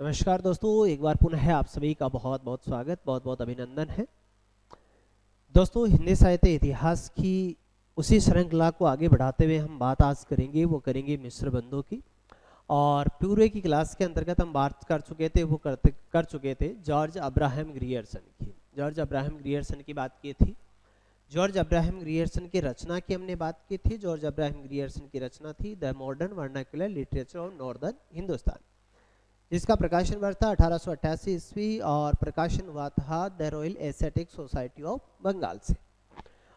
नमस्कार दोस्तों, एक बार पुनः आप सभी का बहुत बहुत स्वागत, बहुत बहुत अभिनंदन है। दोस्तों, हिंदी साहित्य इतिहास की उसी श्रृंखला को आगे बढ़ाते हुए हम बात आज करेंगे, वो करेंगे मिश्र बंधों की। और पूर्व की क्लास के अंतर्गत हम बात कर चुके थे, वो कर चुके थे जॉर्ज अब्राहम ग्रियर्सन की। जॉर्ज अब्राहम ग्रियर्सन की बात की थी। जॉर्ज अब्राहम ग्रियर्सन की रचना की हमने बात की थी। जॉर्ज अब्राहम ग्रियर्सन की रचना थी the modern vernacular literature of northern Hindustan, जिसका प्रकाशन वर्ष था 1888 ईस्वी और प्रकाशन हुआ था the royal Asiatic society of Bengal से।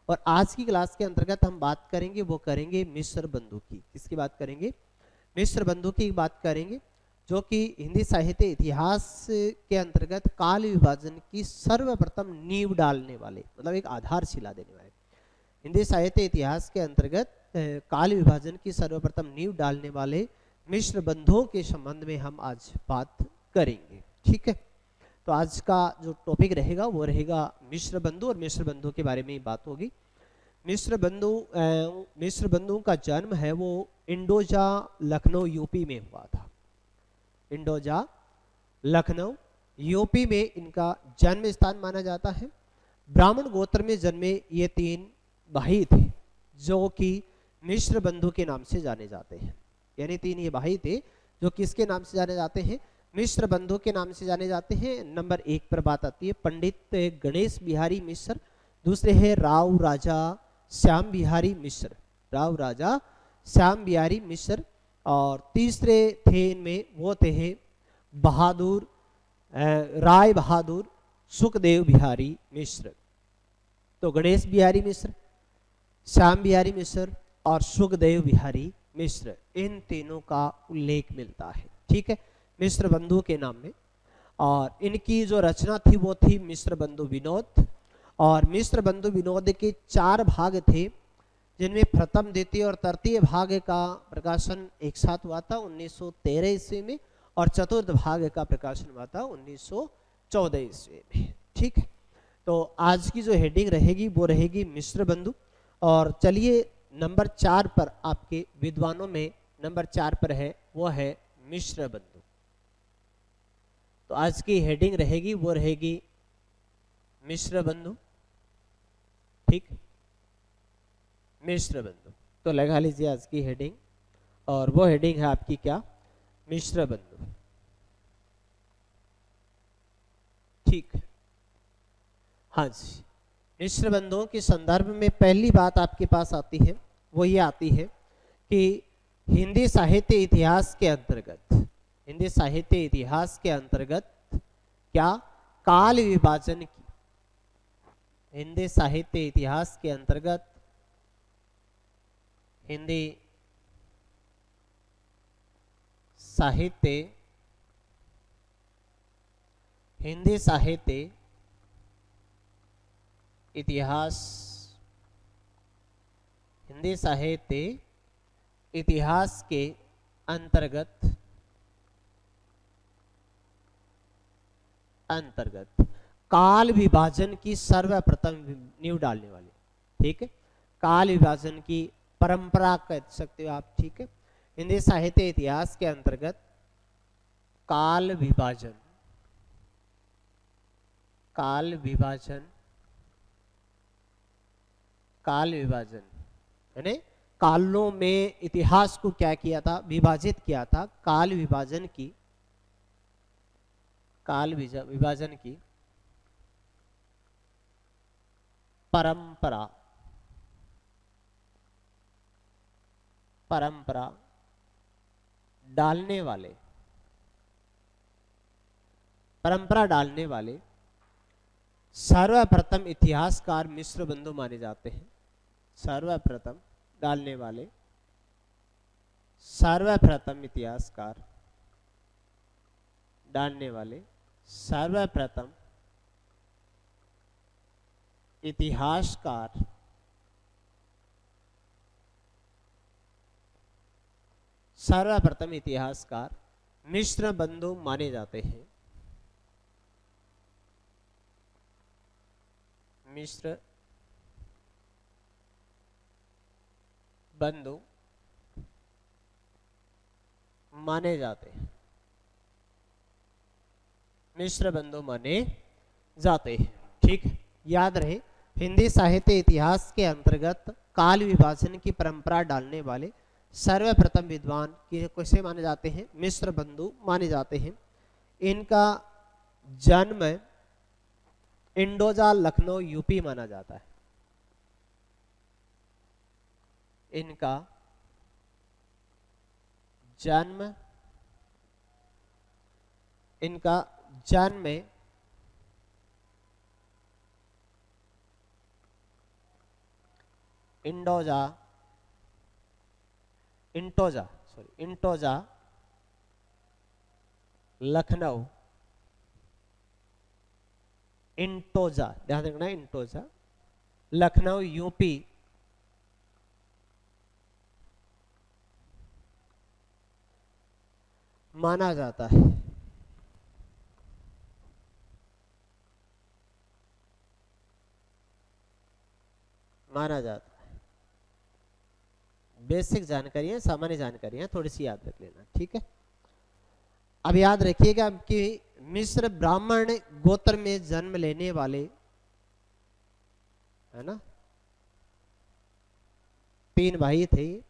और आज की क्लास के अंतर्गत हम बात करेंगे, वो करेंगे मिश्र बंधु की। किसकी बात करेंगे? मिश्र बंधु की बात करेंगे, जो कि हिंदी साहित्य इतिहास के अंतर्गत काल विभाजन की सर्वप्रथम नींव डालने वाले, मतलब एक आधारशिला देने वाले, हिंदी साहित्य इतिहास के अंतर्गत काल विभाजन की सर्वप्रथम नींव डालने वाले मिश्र बंधुओं के संबंध में हम आज बात करेंगे। ठीक है, तो आज का जो टॉपिक रहेगा वो रहेगा मिश्र बंधु, और मिश्र बंधु के बारे में ही बात होगी। मिश्र बंधु का जन्म है वो इंडोजा लखनऊ यूपी में हुआ था। इंडोजा लखनऊ यूपी में इनका जन्म स्थान माना जाता है। ब्राह्मण गोत्र में जन्मे ये तीन भाई थे, जो कि मिश्र बंधु के नाम से जाने जाते हैं। यानी तीन ये भाई थे जो किसके नाम से जाने जाते हैं? मिश्र बंधु के नाम से जाने जाते हैं। नंबर 1 पर बात आती है पंडित गणेश बिहारी मिश्र, दूसरे है राव राजा श्याम बिहारी मिश्र, राव राजा श्याम बिहारी मिश्र, और तीसरे थे इनमें वो थे बहादुर राय बहादुर सुखदेव बिहारी मिश्र। तो गणेश बिहारी मिश्र, श्याम बिहारी मिश्र और सुखदेव बिहारी मिश्र, इन तीनों का उल्लेख मिलता है। ठीक है, मिश्र बंधु के नाम में। और इनकी जो रचना थी वो थी मिश्र बंधु विनोद। और मिश्र बंधु विनोद के 4 भाग थे, जिनमें प्रथम, द्वितीय और तृतीय भाग का प्रकाशन एक साथ हुआ था 1913 ईस्वी में, और चतुर्थ भाग का प्रकाशन हुआ था 1914 ईस्वी में। ठीक है, तो आज की जो हेडिंग रहेगी वो रहेगी मिश्र बंधु। और चलिए नंबर 4 पर, आपके विद्वानों में नंबर 4 पर है वो है मिश्र बंधु। तो आज की हेडिंग रहेगी वो रहेगी मिश्र बंधु। ठीक, मिश्र बंधु। तो लगा लीजिए आज की हेडिंग, और वो हेडिंग है आपकी क्या? मिश्र बंधु। ठीक, हाँ जी। मिश्र बंधुओं के संदर्भ में पहली बात आपके पास आती है, वो ये आती है कि हिंदी साहित्य इतिहास के अंतर्गत, हिंदी साहित्य इतिहास के अंतर्गत क्या? काल विभाजन की, हिंदी साहित्य इतिहास के अंतर्गत हिंदी साहित्य इतिहास, हिंदी साहित्य इतिहास के अंतर्गत काल विभाजन की सर्वप्रथम नींव डालने वाली। ठीक है, काल विभाजन की परंपरा कह सकते हो आप। ठीक है, हिंदी साहित्य इतिहास के अंतर्गत काल विभाजन यानी कालों में इतिहास को क्या किया था? विभाजित किया था। काल विभाजन की परंपरा डालने वाले सर्वप्रथम इतिहासकार मिश्र बंधु माने जाते हैं। सर्वप्रथम इतिहासकार डालने वाले सर्वप्रथम इतिहासकार मिश्र बंधु माने जाते हैं। मिश्र बंधु माने जाते हैं। मिश्र बंधु माने जाते हैं। ठीक, याद रहे हिंदी साहित्य इतिहास के अंतर्गत काल विभाजन की परंपरा डालने वाले सर्वप्रथम विद्वान किसे माने जाते हैं? मिश्र बंधु माने जाते हैं। इनका जन्म इंडोजा लखनऊ यूपी माना जाता है। इनका जन्म इंटोजा लखनऊ, ध्यान रखना, इंटोजा लखनऊ यूपी माना जाता है। बेसिक जानकारी है, सामान्य जानकारी है, थोड़ी सी याद रख लेना। ठीक है, अब याद रखिएगा कि मिश्र ब्राह्मण गोत्र में जन्म लेने वाले, है ना, 3 भाई थे।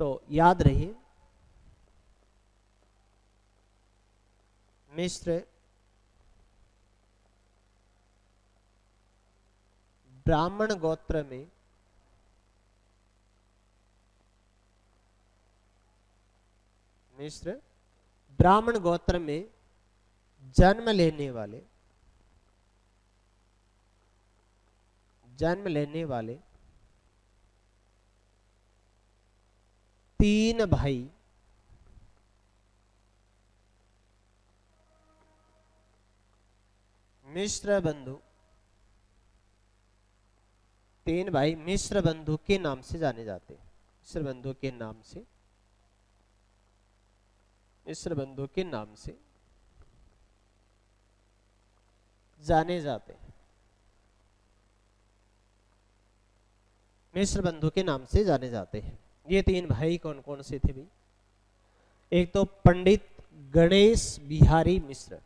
तो याद रहिए मिश्र ब्राह्मण गोत्र में जन्म लेने वाले 3 भाई मिश्र बंधु के नाम से जाने जाते हैं। मिश्र बंधु के नाम से जाने जाते हैं। मिश्र बंधु के नाम से जाने जाते हैं। ये 3 भाई कौन कौन से थे भाई? एक तो पंडित गणेश बिहारी मिश्र,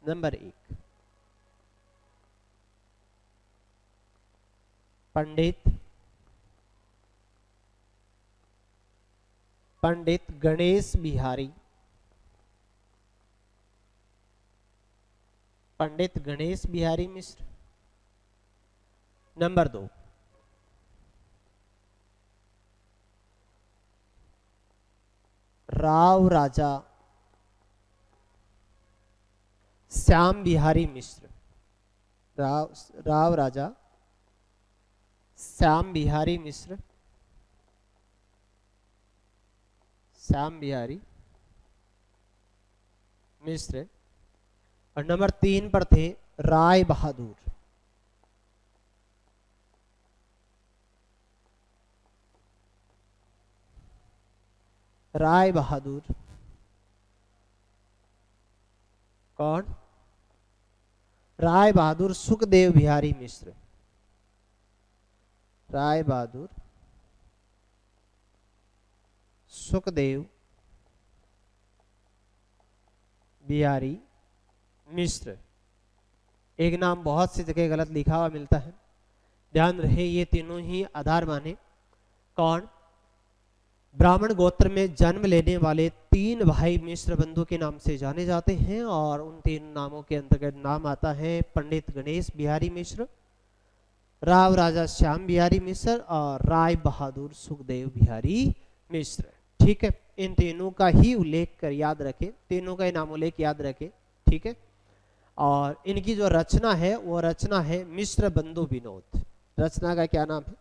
नंबर 1, पंडित गणेश बिहारी मिश्र। नंबर 2, राव राजा श्याम बिहारी मिश्र। राव राजा श्याम बिहारी मिश्र, और नंबर 3 पर थे राय बहादुर। कौन? राय बहादुर सुखदेव बिहारी मिश्र। सुखदेव बिहारी मिश्र। एक नाम बहुत सी जगह गलत लिखा हुआ मिलता है, ध्यान रहे ये तीनों ही आधार माने। कौन? ब्राह्मण गोत्र में जन्म लेने वाले 3 भाई मिश्र बंधु के नाम से जाने जाते हैं, और उन 3 नामों के अंतर्गत नाम आता है पंडित गणेश बिहारी मिश्र, राव राजा श्याम बिहारी मिश्र और राय बहादुर सुखदेव बिहारी मिश्र। ठीक है, इन तीनों का ही उल्लेख कर याद रखें, तीनों का ही नाम उल्लेख याद रखें। ठीक है, और इनकी जो रचना है वो रचना है मिश्र बंधु विनोद। रचना का क्या नाम है?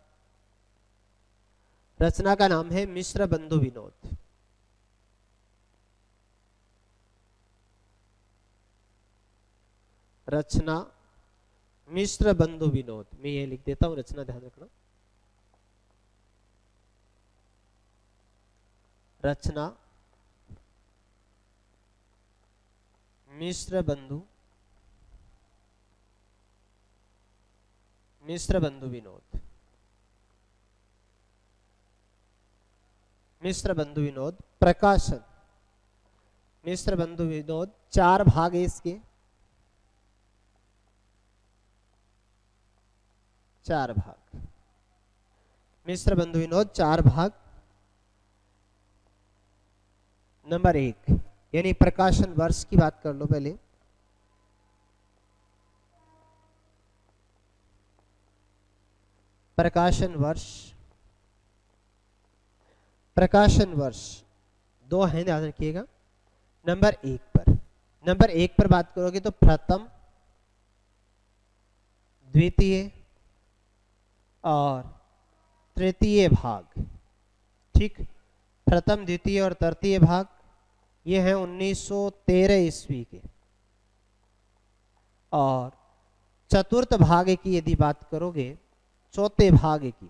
रचना का नाम है मिश्र बंधु विनोद। रचना मिश्र बंधु विनोद, मैं ये लिख देता हूं, रचना ध्यान रखना। रचना मिश्र बंधु विनोद। मिश्र बंधु विनोद, प्रकाशन मिश्र बंधु विनोद 4 भाग है इसके, 4 भाग। मिश्र बंधु विनोद 4 भाग। नंबर 1 यानी प्रकाशन वर्ष की बात कर लो पहले। प्रकाशन वर्ष, प्रकाशन वर्ष 2 हैं, ध्यान रखिएगा। नंबर 1 पर बात करोगे तो प्रथम, द्वितीय और तृतीय भाग। ठीक, प्रथम, द्वितीय और तृतीय भाग ये हैं 1913 ईस्वी के। और चतुर्थ भाग की यदि बात करोगे, चौथे भाग की,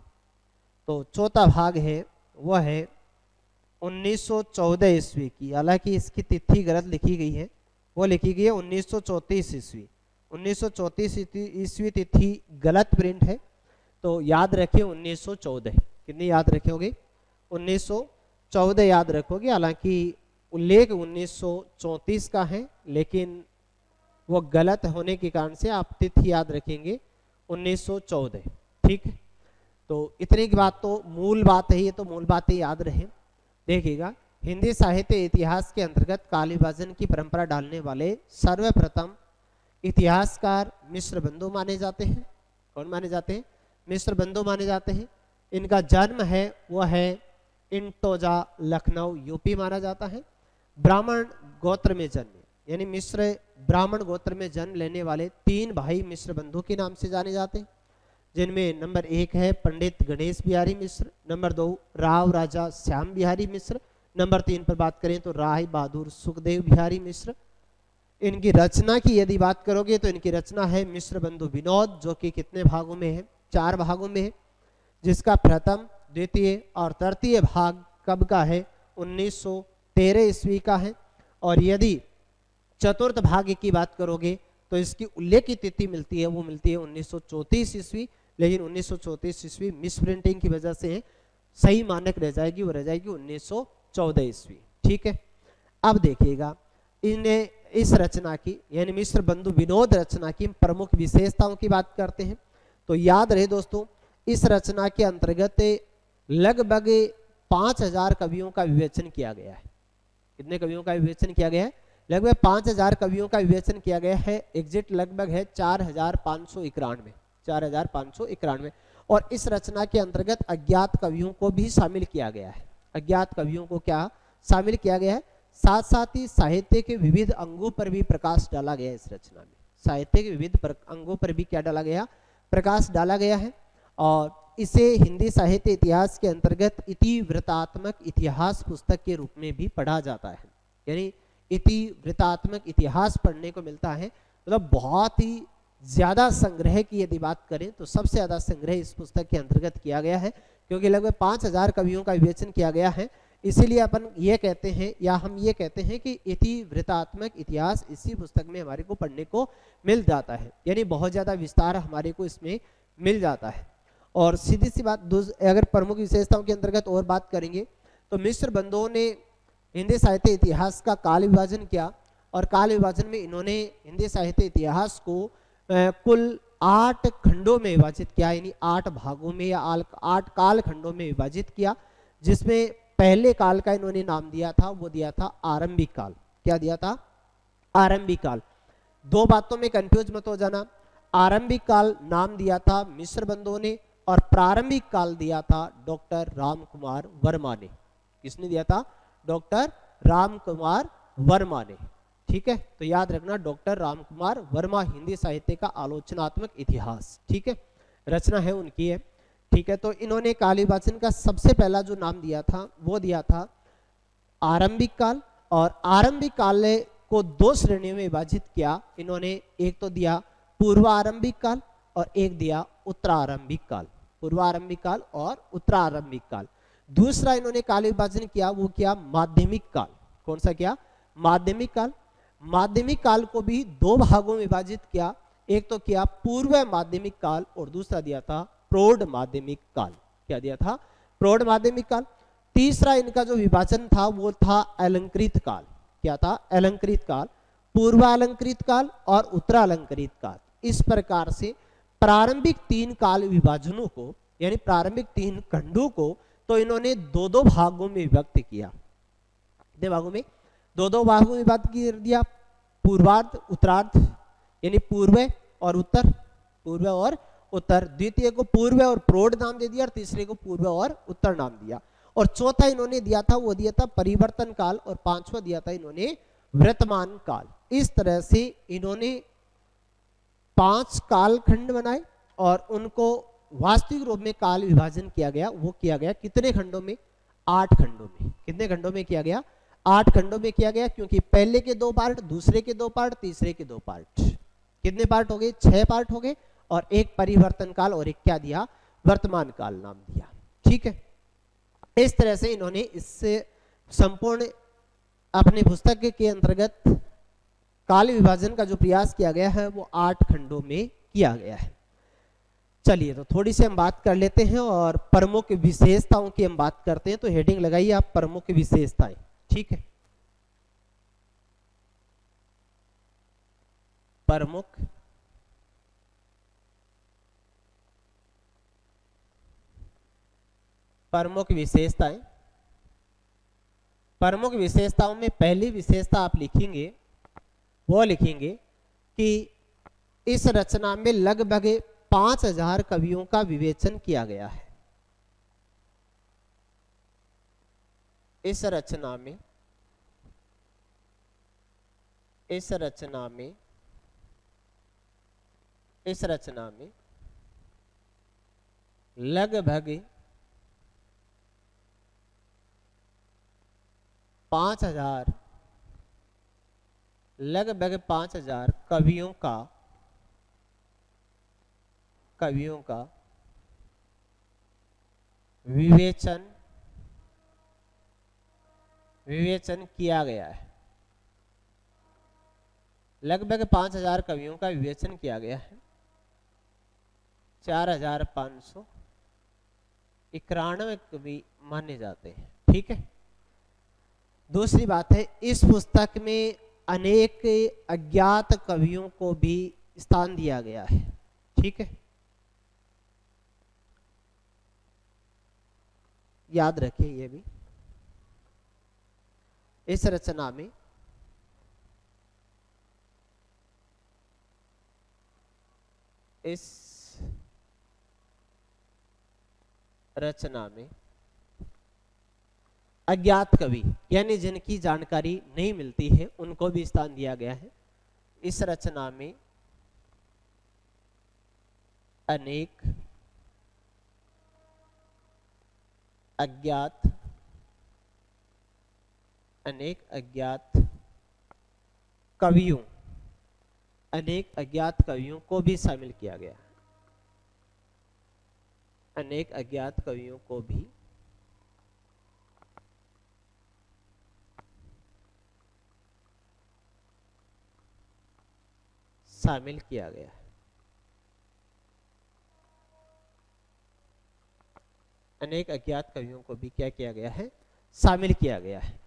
तो चौथा भाग है वह है 1914 ईस्वी की। हालांकि इसकी तिथि गलत लिखी गई है, वो लिखी गई है 1934 ईस्वी। 1934 ईस्वी तिथि गलत प्रिंट है, तो याद रखिए 1914। कितनी याद रखोगे? 1914 याद रखोगे। हालांकि उल्लेख 1934 का है, लेकिन वो गलत होने के कारण से आप तिथि याद रखेंगे 1914। ठीक, तो इतनी की बात तो मूल बात है, ये तो मूल बातें याद रहे। देखिएगा, हिंदी साहित्य इतिहास के अंतर्गत काल विभाजन की परंपरा डालने वाले सर्वप्रथम इतिहासकार मिश्र बंधु माने जाते हैं। कौन माने जाते हैं? मिश्र बंधु माने जाते हैं। इनका जन्म है वह है इंटोजा, लखनऊ, यूपी माना जाता है। ब्राह्मण गोत्र में जन्मे, यानी मिश्र ब्राह्मण गोत्र में जन्म लेने वाले 3 भाई मिश्र बंधु के नाम से जाने जाते हैं, जिनमें नंबर 1 है पंडित गणेश बिहारी मिश्र, नंबर 2 राव राजा श्याम बिहारी मिश्र, नंबर 3 पर बात करें तो राय बहादुर सुखदेव बिहारी मिश्र। इनकी रचना की यदि बात करोगे तो इनकी रचना है मिश्र बंधु विनोद, जो कि कितने भागों में है? 4 भागों में है, जिसका प्रथम, द्वितीय और तृतीय भाग कब का है? 1913 ईस्वी का है। और यदि चतुर्थ भाग की बात करोगे तो इसकी उल्लेख की तिथि मिलती है, वो मिलती है 1934 ईस्वी। लेकिन 1934 ईस्वी मिस प्रिंटिंग की वजह से सही मानक रह जाएगी, वो रह जाएगी 1914 ईस्वी। ठीक है, अब देखिएगा इन्हें इस रचना की यानी मिश्र बंधु विनोद रचना की प्रमुख विशेषताओं की बात करते हैं। तो याद रहे दोस्तों, इस रचना के अंतर्गत लगभग 5000 कवियों का विवेचन किया गया है। कितने कवियों का विवेचन किया गया है? लगभग 5000 कवियों का विवेचन किया गया है। एग्जिट लगभग है 4591, 4591। और इस रचना के अंतर्गत अज्ञात कवियों को भी शामिल किया गया है। अज्ञात कवियों को क्या शामिल किया गया है? साथ साथ ही साहित्य के विविध अंगों पर भी प्रकाश डाला गया है। इस रचना में साहित्य के विविध अंगों पर भी क्या डाला गया? प्रकाश डाला गया है। और इसे हिंदी साहित्य इतिहास के अंतर्गत इतिवृत्तात्मक इतिहास पुस्तक के रूप में भी पढ़ा जाता है। यानी इतिवृत्तात्मक इतिहास पढ़ने को मिलता है। मतलब बहुत ही ज्यादा संग्रह की यदि बात करें तो सबसे ज्यादा संग्रह इस पुस्तक के अंतर्गत किया गया है, क्योंकि लगभग 5000 कवियों का विवेचन किया गया है। इसीलिए अपन ये कहते हैं या हम ये कहते हैं कि इतिवृत्तात्मक इतिहास इसी पुस्तक में हमारे को पढ़ने को मिल जाता है। यानी बहुत ज्यादा विस्तार हमारे को इसमें मिल जाता है। और सीधी सी बात, अगर प्रमुख विशेषताओं के अंतर्गत और बात करेंगे तो मिश्र बंधुओं ने हिंदी साहित्य इतिहास का काल विभाजन किया। और काल विभाजन में इन्होंने हिंदी साहित्य इतिहास को कुल 8 खंडों में विभाजित किया, यानी 8 भागों में या 8 काल खंडों में विभाजित किया। जिसमें पहले काल का इन्होंने नाम दिया था, वो दिया था आरंभिक काल। क्या दिया था? आरंभिक काल। 2 बातों में कंफ्यूज मत हो जाना। आरंभिक काल नाम दिया था मिश्र बंधुओं ने और प्रारंभिक काल दिया था डॉक्टर राम कुमार वर्मा ने। किसने दिया था? डॉक्टर राम कुमार वर्मा ने। ठीक है, तो याद रखना डॉक्टर राम कुमार वर्मा, हिंदी साहित्य का आलोचनात्मक इतिहास। ठीक है, रचना है उनकी है। ठीक है, तो इन्होंने काल विभाजन का सबसे पहला जो नाम दिया था वो दिया था आरंभिक काल। और आरंभिक काल को 2 श्रेणियों में विभाजित किया इन्होंने। एक तो दिया पूर्व आरंभिक काल और एक दिया उत्तरारंभिक काल। पूर्वारंभिक काल और उत्तरारंभिक काल। दूसरा इन्होंने काल विभाजन किया, वो किया माध्यमिक काल। कौन सा किया? माध्यमिक काल। माध्यमिक काल को भी 2 भागों में विभाजित किया। एक तो किया पूर्व माध्यमिक काल और दूसरा दिया था प्रौढ़ माध्यमिक काल। क्या दिया था? प्रौढ़ माध्यमिक काल। तीसरा इनका जो विभाजन था वो था अलंकृत काल। क्या था? अलंकृत काल, पूर्वालंकृत काल और उत्तरालंकृत काल। इस प्रकार से प्रारंभिक 3 काल विभाजनों को, यानी प्रारंभिक 3 खंडों को तो इन्होंने 2-2 भागों में विभक्त किया। कितने भागों में? 2-2 भागों में विभक्त कर दिया। पूर्वार्ध, उत्तरार्ध, यानी पूर्व और उत्तर, पूर्व और उत्तर। द्वितीय को पूर्व और प्रौढ़ नाम दे दिया और तीसरे को पूर्व और उत्तर नाम दिया। और चौथा इन्होंने दिया था, वो दिया था परिवर्तन काल, और पांचवा दिया था इन्होंने वर्तमान काल। इस तरह से इन्होंने 5 कालखंड बनाए और उनको वास्तविक रूप में काल विभाजन किया गया। वो किया गया कितने खंडों में? 8 खंडों में। कितने खंडों में किया गया? 8 खंडों में किया गया, क्योंकि पहले के 2 पार्ट, दूसरे के 2 पार्ट, तीसरे के 2 पार्ट। कितने पार्ट हो गए? 6 पार्ट हो गए। और एक परिवर्तन काल और एक क्या दिया? वर्तमान काल नाम दिया। ठीक है, इस तरह से इन्होंने इससे संपूर्ण अपने पुस्तक के अंतर्गत काल विभाजन का जो प्रयास किया गया है वो 8 खंडों में किया गया है। चलिए, तो थोड़ी सी हम बात कर लेते हैं और प्रमुख विशेषताओं की हम बात करते हैं। तो हेडिंग लगाइए आप, प्रमुख विशेषताएं। ठीक है, प्रमुख विशेषताएं। प्रमुख विशेषताओं में पहली विशेषता आप लिखेंगे, वो लिखेंगे कि इस रचना में लगभग 5000 कवियों का विवेचन किया गया है। इस रचना में लगभग 5000 कवियों का विवेचन किया गया है। लगभग 5000 कवियों का विवेचन किया गया है। 4591 कवि माने जाते हैं। ठीक है, दूसरी बात है, इस पुस्तक में अनेक अज्ञात कवियों को भी स्थान दिया गया है। ठीक है, याद रखिए ये भी। इस रचना में अज्ञात कवि, यानी जिनकी जानकारी नहीं मिलती है, उनको भी स्थान दिया गया है। इस रचना में अनेक अज्ञात कवियों को भी शामिल किया गया है। अनेक अज्ञात कवियों को भी शामिल किया गया है। अनेक अज्ञात कवियों को भी क्या किया गया है? शामिल किया गया है।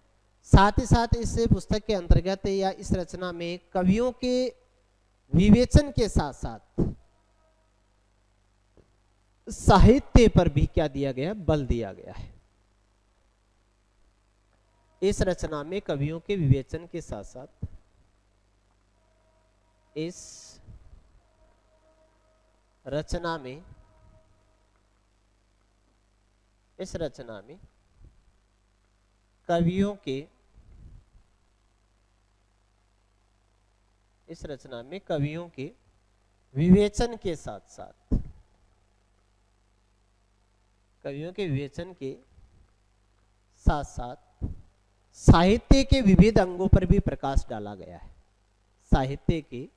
साथ ही साथ इस पुस्तक के अंतर्गत या इस रचना में कवियों के विवेचन के साथ साथ साहित्य पर भी क्या दिया गया? बल दिया गया है। इस रचना में कवियों के विवेचन के साथ साथ इस रचना में कवियों के विवेचन के साथ साथ साहित्य के विविध अंगों पर भी प्रकाश डाला गया है। साहित्य के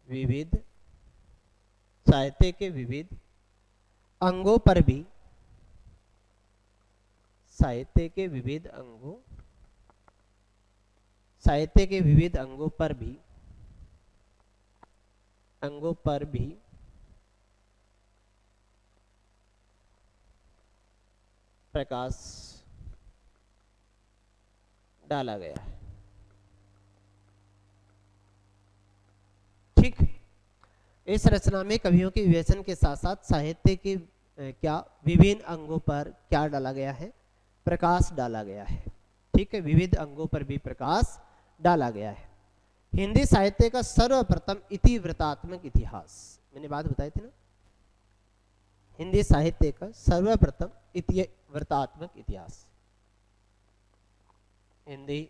विविध अंगों पर भी प्रकाश डाला गया है। ठीक, इस रचना में कवियों के विवेचन के साथ साथ साहित्य के क्या विभिन्न अंगों पर क्या डाला गया है, प्रकाश डाला गया है। ठीक है, विविध अंगों पर भी प्रकाश डाला गया है। हिंदी साहित्य का सर्वप्रथम इतिवृत्तात्मक इतिहास, मैंने बात बताई थी ना, हिंदी साहित्य का सर्वप्रथम इतिवृत्तात्मक इतिहास, हिंदी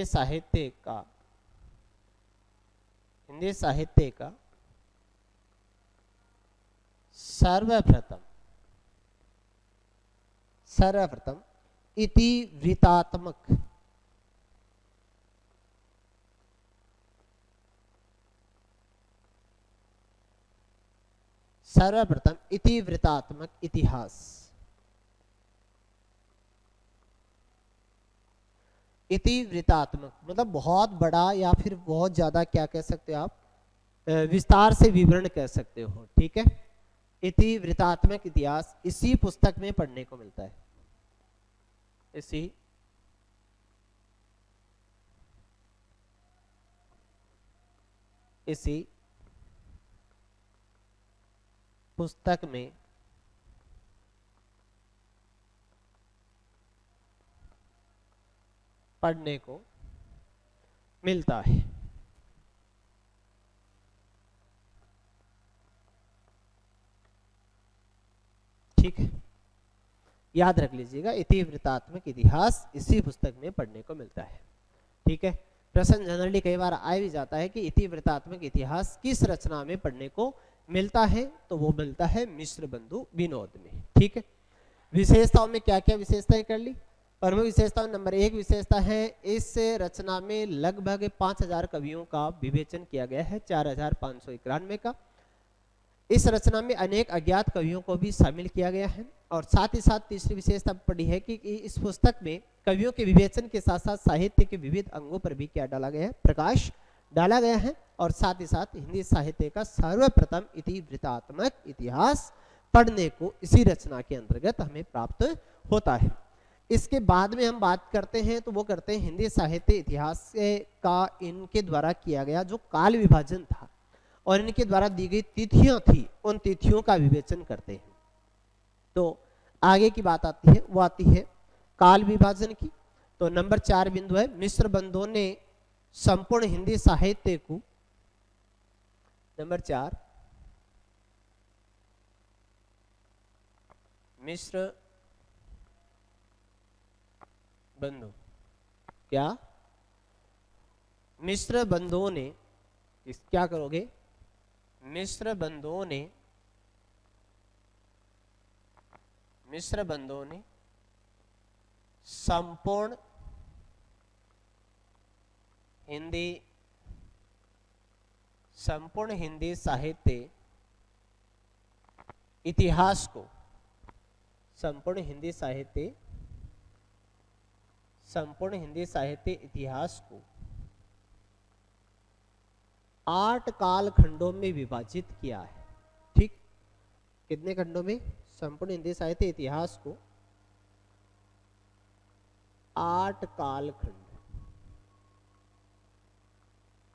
साहित्य का सर्वप्रथम इतिवृत्तात्मक इतिहास। इतिवृत्तात्मक मतलब बहुत बड़ा या फिर बहुत ज्यादा, क्या कह सकते हो आप, विस्तार से विवरण कह सकते हो। ठीक है, इतिवृत्तात्मक इतिहास इसी पुस्तक में पढ़ने को मिलता है, इसी पुस्तक में पढ़ने को मिलता है। ठीक है, याद रख लीजिएगा, इतिवृत्तात्मक इतिहास इसी पुस्तक में पढ़ने को मिलता है। ठीक है, प्रश्न जनरली कई बार आ भी जाता है कि इतिवृत्तात्मक इतिहास किस रचना में पढ़ने को मिलता है, तो वो मिलता है मिश्र बंधु विनोद में। ठीक है, विशेषताओं में क्या क्या विशेषताएं कर ली। प्रमुख विशेषता नंबर 1 विशेषता है, इस रचना में लगभग 5000 कवियों का विवेचन किया गया है, 4591 का। इस रचना में अनेक अज्ञात कवियों को भी शामिल किया गया है। और साथ ही साथ तीसरी विशेषता पड़ी है कि इस पुस्तक में कवियों के विवेचन के साथ साथ साहित्य के विविध अंगों पर भी क्या डाला गया है, प्रकाश डाला गया है। और साथ ही साथ हिंदी साहित्य का सर्वप्रथम इतिवृत्तात्मक इतिहास पढ़ने को इसी रचना के अंतर्गत हमें प्राप्त होता है। इसके बाद में हम बात करते हैं तो वो करते हैं हिंदी साहित्य इतिहास का इनके द्वारा किया गया जो काल विभाजन था और इनके द्वारा दी गई तिथियां थी, उन तिथियों का विवेचन करते हैं। तो आगे की बात आती है, वो आती है काल विभाजन की। तो नंबर 4 बिंदु है, मिश्र बंधुओं ने संपूर्ण हिंदी साहित्य को, नंबर 4 मिश्र बंधु, क्या मिश्र बंधुओं ने, इस क्या करोगे, मिश्र बंधुओं ने संपूर्ण हिंदी साहित्य इतिहास को, संपूर्ण हिंदी साहित्य इतिहास को 8 काल खंडों में विभाजित किया है। ठीक, कितने खंडों में, संपूर्ण हिंदी साहित्य इतिहास को 8 कालखंड,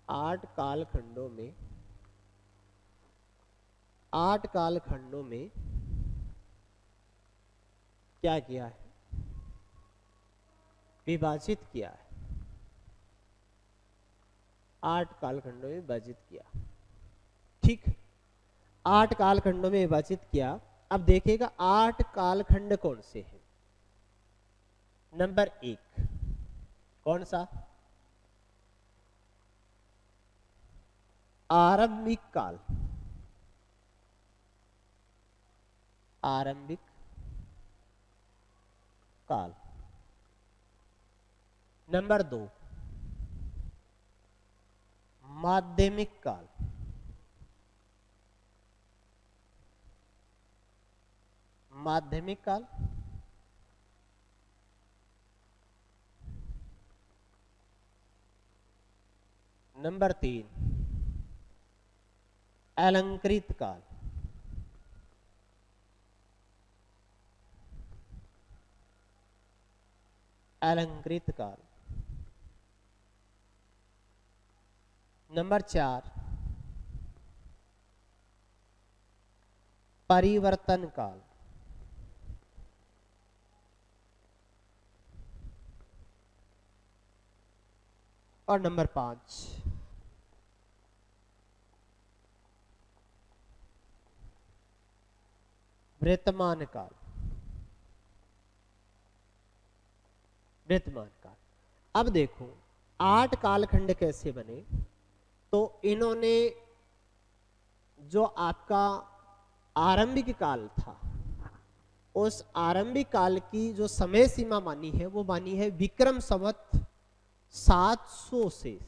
8 कालखंडों में, 8 कालखंडों में क्या किया है, विभाजित किया है। 8 कालखंडों में विभाजित किया। ठीक, 8 कालखंडों में विभाजित किया। अब देखिएगा 8 कालखंड कौन से हैं। नंबर 1 कौन सा, आरंभिक काल, आरंभिक काल। नंबर 2 माध्यमिक काल, माध्यमिक काल। नंबर 3 अलंकृत काल, अलंकृत काल। नंबर 4 परिवर्तन काल। और नंबर 5 वर्तमान काल। वर्तमान काल। अब देखो 8 कालखंड कैसे बने, तो इन्होंने जो आपका आरंभिक काल था, उस आरंभिक काल की जो समय सीमा मानी है वो मानी है विक्रम संवत 700 से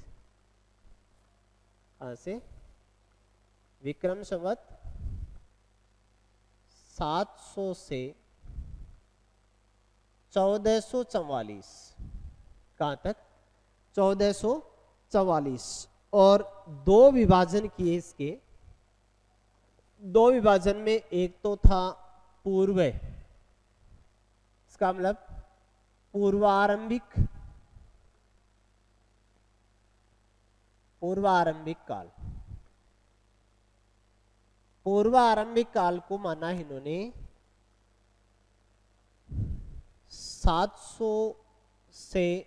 विक्रम संवत 700 से 1444 कहाँ तक, 1444। और 2 विभाजन किए इसके। 2 विभाजन में एक तो था पूर्व, इसका मतलब पूर्वारंभिक काल। पूर्वारंभिक काल को माना इन्होंने 700 से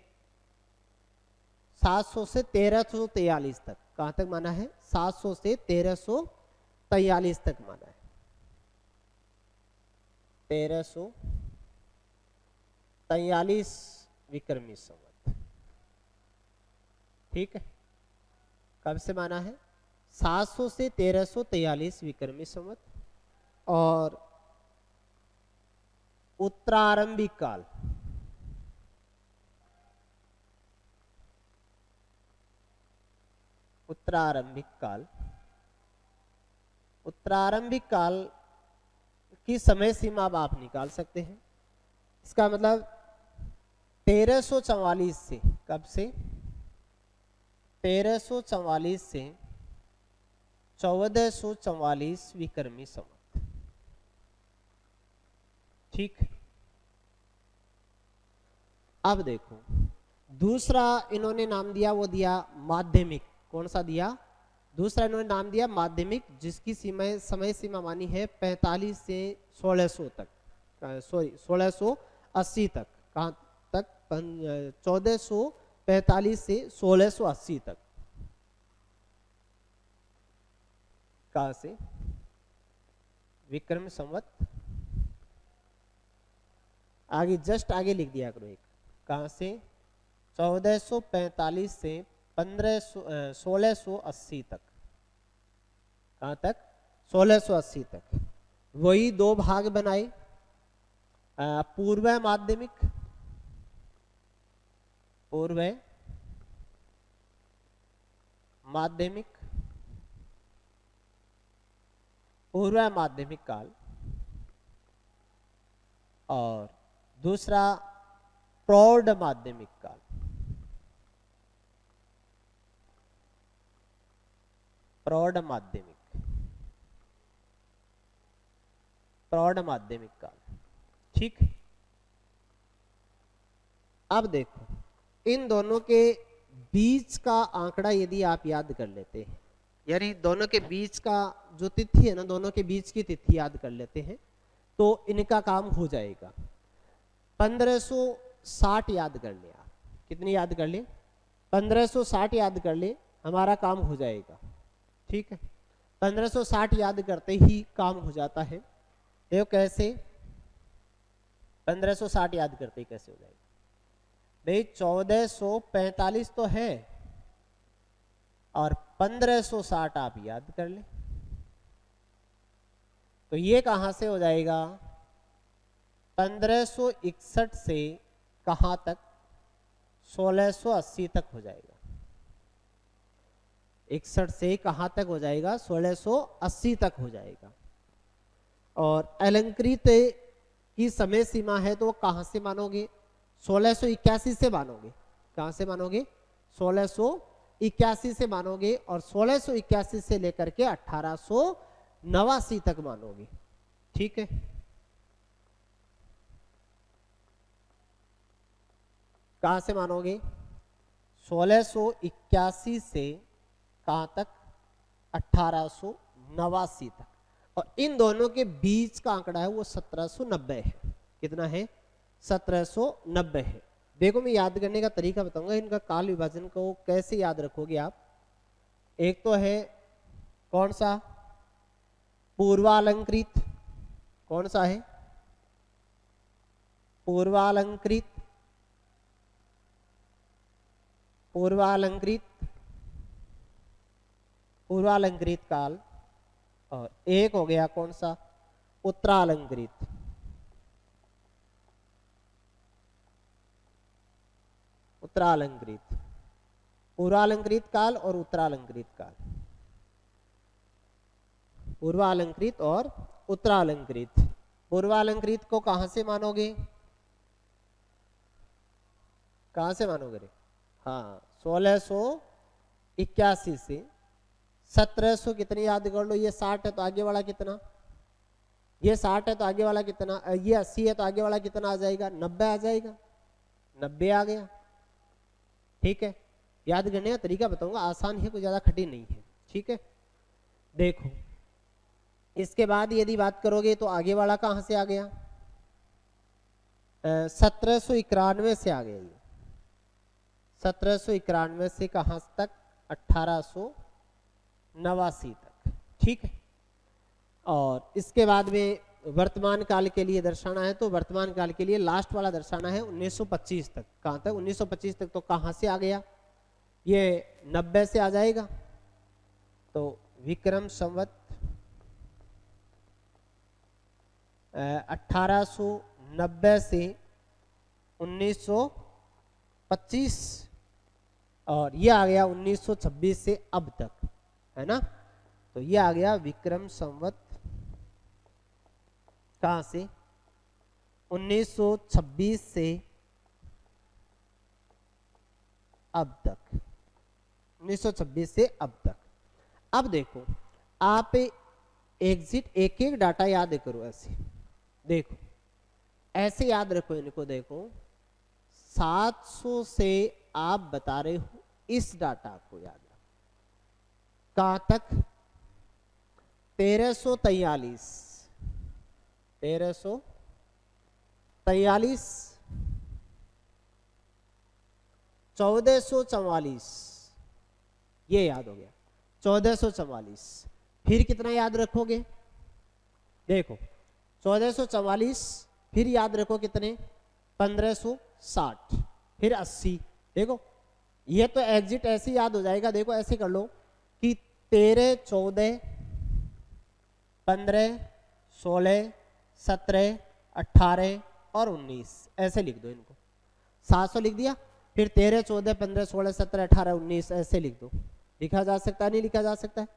1343 तक। कहां तक माना है, 700 से 1343 तक माना है। 1343 विक्रमी संवत। ठीक है, कब से माना है, 700 से 1343 विक्रमी संवत। और उत्तरारंभिक काल, उत्तरारंभिक काल की समय सीमा अब आप निकाल सकते हैं। इसका मतलब 1344 से, कब से, 1344 से 1444 विक्रमी संवत। ठीक। अब देखो दूसरा इन्होंने नाम दिया, वो दिया माध्यमिक। कौन सा दिया, दूसरा इन्होंने नाम दिया माध्यमिक, जिसकी समय सीमा मानी है 45 से 1600 तक, सॉरी 1680 तक। कहां तक, 1445 से 1680 तक। कहां से, विक्रम संवत, आगे जस्ट आगे लिख दिया करो एक, कहां से, 1445 से 1680 तक। कहां तक, 1680 तक। वही 2 भाग बनाए, पूर्व माध्यमिक, पूर्व माध्यमिक, पूर्व माध्यमिक काल, और दूसरा प्रौढ़ माध्यमिक काल। प्रौढ़ माध्यमिक काल। ठीक। अब देखो इन दोनों के बीच का आंकड़ा यदि आप याद कर लेते हैं, यानी दोनों के बीच का जो तिथि है ना, दोनों के बीच की तिथि याद कर लेते हैं, तो इनका काम हो जाएगा। 1560 याद कर ले आप, कितनी याद कर ले, 1560 याद कर ले, हमारा काम हो जाएगा। ठीक है, 1560 याद करते ही काम हो जाता है। देखो कैसे, 1560 याद करते ही कैसे हो जाएगा भाई, 1445 तो है और 1560 आप याद कर ले, तो ये कहां से हो जाएगा, 1561 से कहां तक, 1680 तक हो जाएगा। 61 से कहां तक हो जाएगा, 1680 तक हो जाएगा। और अलंकृत की समय सीमा है तो कहां से मानोगे, 1681 से मानोगे। कहां से मानोगे, 1681 से मानोगे, और 1681 से लेकर के 1889 तक मानोगे। ठीक है, कहां से मानोगे? 1681 से कहां तक? 1889 तक। और इन दोनों के बीच का आंकड़ा है वो 1790 है। कितना है? 1790 है। देखो मैं याद करने का तरीका बताऊंगा, इनका काल विभाजन को कैसे याद रखोगे आप। एक तो है कौन सा? पूर्वालंकृत। कौन सा है? पूर्वालंकृत। पूर्वालंकृत, पूर्वालंकृत काल। और एक हो गया कौन सा? उत्तरालंकृत। उत्तरालंकृत, पूर्वालंकृत काल और उत्तरालंकृत काल। पूर्वालंकृत और उत्तरालंकृत। पूर्वालंकृत को कहां से मानोगे? कहां से मानोगे रे? हाँ, 1681 से 1700 कितनी याद कर लो। ये 60 है तो आगे वाला कितना? ये 60 है तो आगे वाला कितना? ये 80 है तो आगे वाला कितना आ जाएगा? 90 आ जाएगा। 90 आ गया। ठीक है, याद करने का तरीका बताऊंगा, आसान है, कोई ज्यादा कठिन नहीं है। ठीक है, देखो इसके बाद यदि बात करोगे तो आगे वाला कहां से आ गया? 1791 से आ गया। ये 1791 से कहां तक? 1889 तक। ठीक है, और इसके बाद में वर्तमान काल के लिए दर्शाना है तो वर्तमान काल के लिए लास्ट वाला दर्शाना है 1925 तक। कहां तक? 1925 तक। तो कहां से आ गया? ये 90 से आ जाएगा। तो विक्रम संवत 1890 से 1925, और ये आ गया 1926 से अब तक, है ना। तो ये आ गया विक्रम संवत कहां से? 1926 से अब तक। 1926 से अब तक। अब देखो आप एग्जिट एक एक डाटा याद करो। ऐसे देखो, ऐसे याद रखो इनको। देखो 700 से आप बता रहे हो इस डाटा को याद रखो। कहां तक? 1343, 1343, 1444, ये याद हो गया 1444। फिर कितना याद रखोगे? देखो 1444, फिर याद रखो कितने? 1560, फिर 80। देखो ये तो एग्जिट ऐसे याद हो जाएगा। देखो ऐसे कर लो कि 13, 14, 15, 16, 17, 18 और 19, ऐसे लिख दो इनको। 700 लिख दिया, फिर 13, 14, 15, 16, 17, 18, 19 ऐसे लिख दो। लिखा जा सकता है? नहीं लिखा जा सकता है?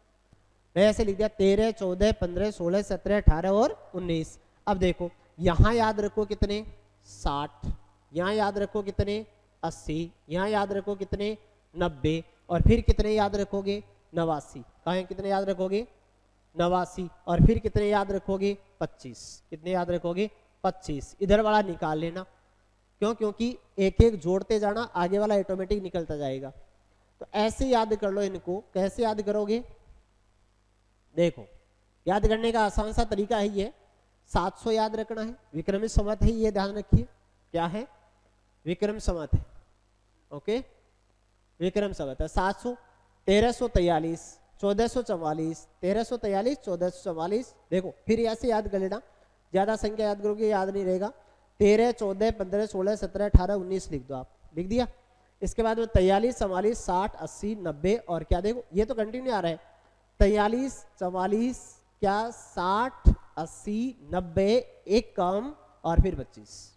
मैं ऐसे लिख दिया 13, 14, 15, 16, 17, 18 और 19। अब देखो यहां याद रखो कितने? 60, यहां याद रखो कितने? 80, यहां याद रखो कितने? 90, और फिर कितने याद रखोगे? 89। कहां कितने याद रखोगे? 89, और फिर कितने याद रखोगे? 25। कितने याद रखोगे? 25। इधर वाला निकाल लेना। क्यों? क्योंकि एक एक जोड़ते जाना, आगे वाला ऑटोमेटिक निकलता जाएगा। तो ऐसे याद कर लो इनको। कैसे याद करोगे? देखो याद करने का आसान सा तरीका है ये। 700 याद रखना है, विक्रमी संवत है, ये ध्यान रखिए। क्या है? विक्रम संवत है। ओके, विक्रम संवत है। 700, 1343, 1444, 1343, 1444। देखो फिर ऐसे याद कर लेना, ज्यादा संख्या याद करोगे याद नहीं रहेगा। 13, 14, 15, 16, 17, 18, 19 लिख दो आप। लिख दिया। इसके बाद में 43, 44, 60, 80, 90 और क्या? देखो ये तो कंटिन्यू आ रहा है। 43, 44, क्या? 60, 80, 90, एक कम और फिर 25,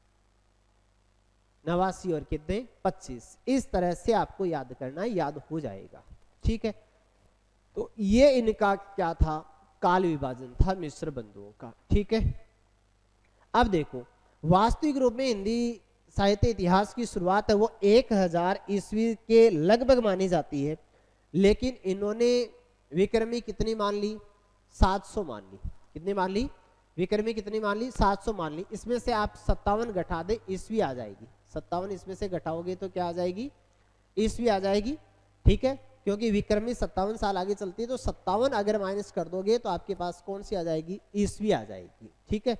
89 और कितने? 25। इस तरह से आपको याद करना है, याद हो जाएगा। ठीक है, तो ये इनका क्या था? काल विभाजन था मिश्र बंधुओं का। ठीक है, अब देखो वास्तविक रूप में हिंदी साहित्य इतिहास की शुरुआत है वो 1000 ईस्वी के लगभग मानी जाती है, लेकिन इन्होंने विक्रमी कितनी मान ली? 700 मान ली। कितनी मान ली? विक्रमी कितनी मान ली, 700 मान ली, इसमें से आप 57 घटा दे, ईस्वी आ जाएगी। 57 इसमें से घटाओगे तो क्या आ जाएगी, ईस्वी आ जाएगी। ठीक है, क्योंकि विक्रमी 57 साल आगे चलती है, तो 57 अगर माइनस कर दोगे तो आपके पास कौन सी आ जाएगी, ईस्वी आ जाएगी। ठीक है,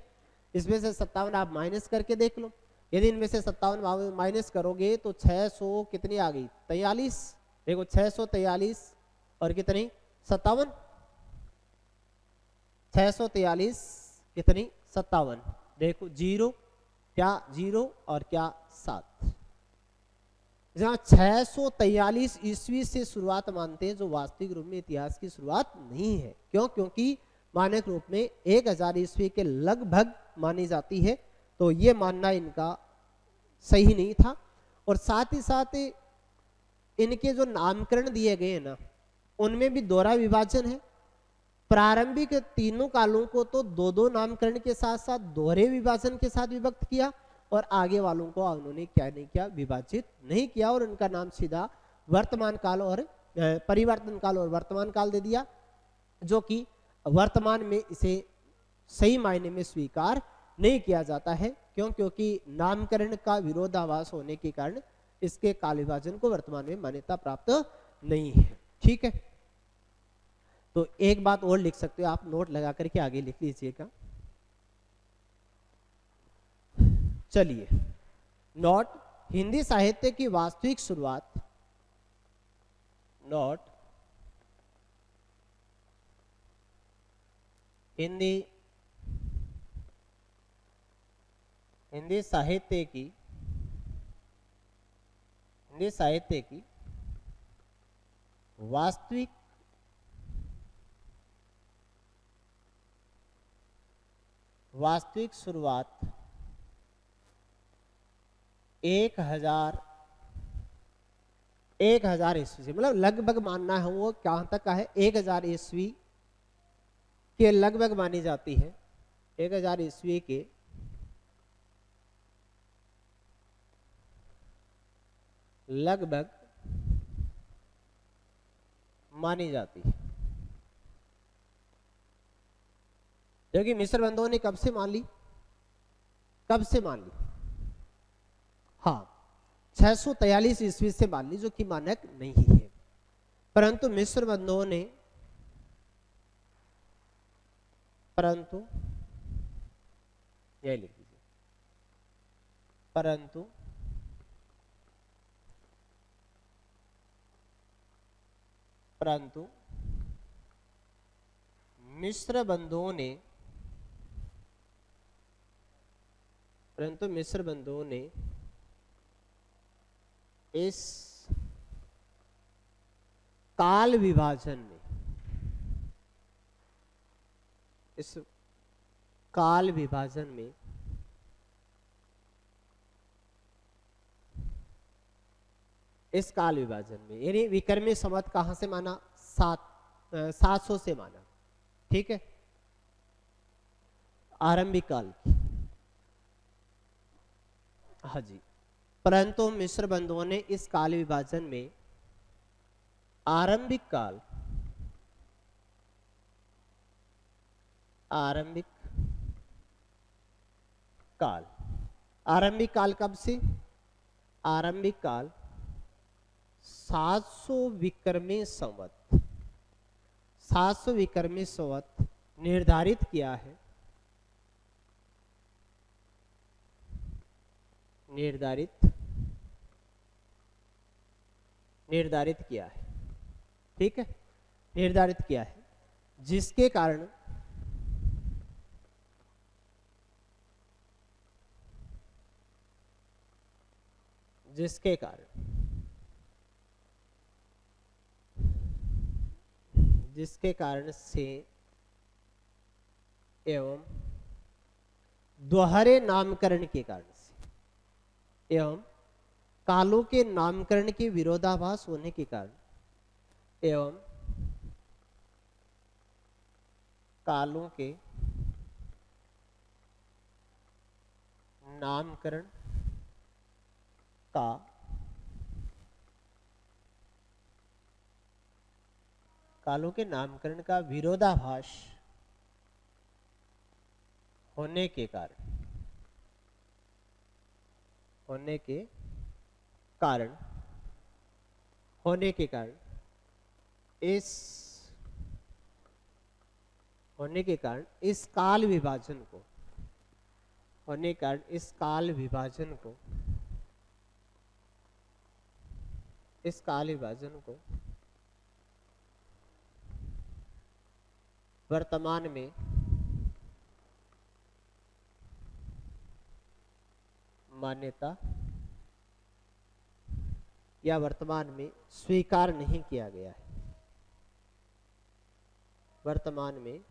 इसमें से 57 आप माइनस करके देख लो। यदि इनमें से 57 माइनस करोगे तो 600 कितनी आ गई, 43। देखो 643 और कितनी 57, 643 कितनी 57। देखो जीरो, क्या जीरो और क्या 7। जहां 643 ईस्वी से शुरुआत मानते हैं, जो वास्तविक रूप में इतिहास की शुरुआत नहीं है। क्यों, क्योंकि मानक रूप में 1000 ईस्वी के लगभग मानी जाती है, तो ये मानना इनका सही नहीं था। और साथ ही साथ इनके जो नामकरण दिए गए हैं ना, उनमें भी दोहरा विभाजन है। प्रारंभिक तीनों कालों को तो दो दो नामकरण के साथ साथ दोहरे विभाजन के साथ विभक्त किया, और आगे वालों को उन्होंने क्या नहीं किया, विभाजित नहीं किया, और उनका नाम सीधा वर्तमान काल और परिवर्तन काल और वर्तमान काल दे दिया, जो कि वर्तमान में इसे सही मायने में स्वीकार नहीं किया जाता है। क्यों, क्योंकि नामकरण का विरोधाभास होने के कारण इसके काल विभाजन को वर्तमान में मान्यता प्राप्त नहीं है। ठीक है, तो एक बात और लिख सकते हो आप, नोट लगा करके आगे लिख लीजिएगा। चलिए, नोट, हिंदी साहित्य की वास्तविक शुरुआत, नोट, हिंदी साहित्य की वास्तविक शुरुआत 1000 ईस्वी से, मतलब लगभग मानना है वो कहां तक का है, 1000 ईस्वी के लगभग मानी जाती है। 1000 ईस्वी के लगभग मानी जाती है। क्योंकि मिस्र बंधुओं ने कब से मान ली, हाँ 643 ईस्वी से मान ली, जो कि मानक नहीं है। परंतु मिस्र बंधुओं ने, यह लिख लीजिए, परंतु मिस्र बंधुओं ने इस काल विभाजन में, इस काल विभाजन में यानी विक्रमी संवत कहां से माना, 700 से माना। ठीक है, आरंभिक काल की, हाँ जी। परंतु मिस्र बंधुओं ने इस काल विभाजन में आरंभिक काल कब से, आरंभिक काल 700 विक्रमी संवत निर्धारित किया है, निर्धारित किया है। ठीक है, निर्धारित किया है, जिसके कारण से एवं दोहरे नामकरण के कारण से एवं कालों के नामकरण के विरोधाभास होने के कारण एवं कालों के नामकरण का विरोधाभास होने के कारण, होने के कारण, होने के कारण, इस होने के कारण इस काल विभाजन को, होने के कारण इस काल विभाजन को, इस काल विभाजन को वर्तमान में मान्यता या वर्तमान में स्वीकार नहीं किया गया है, वर्तमान में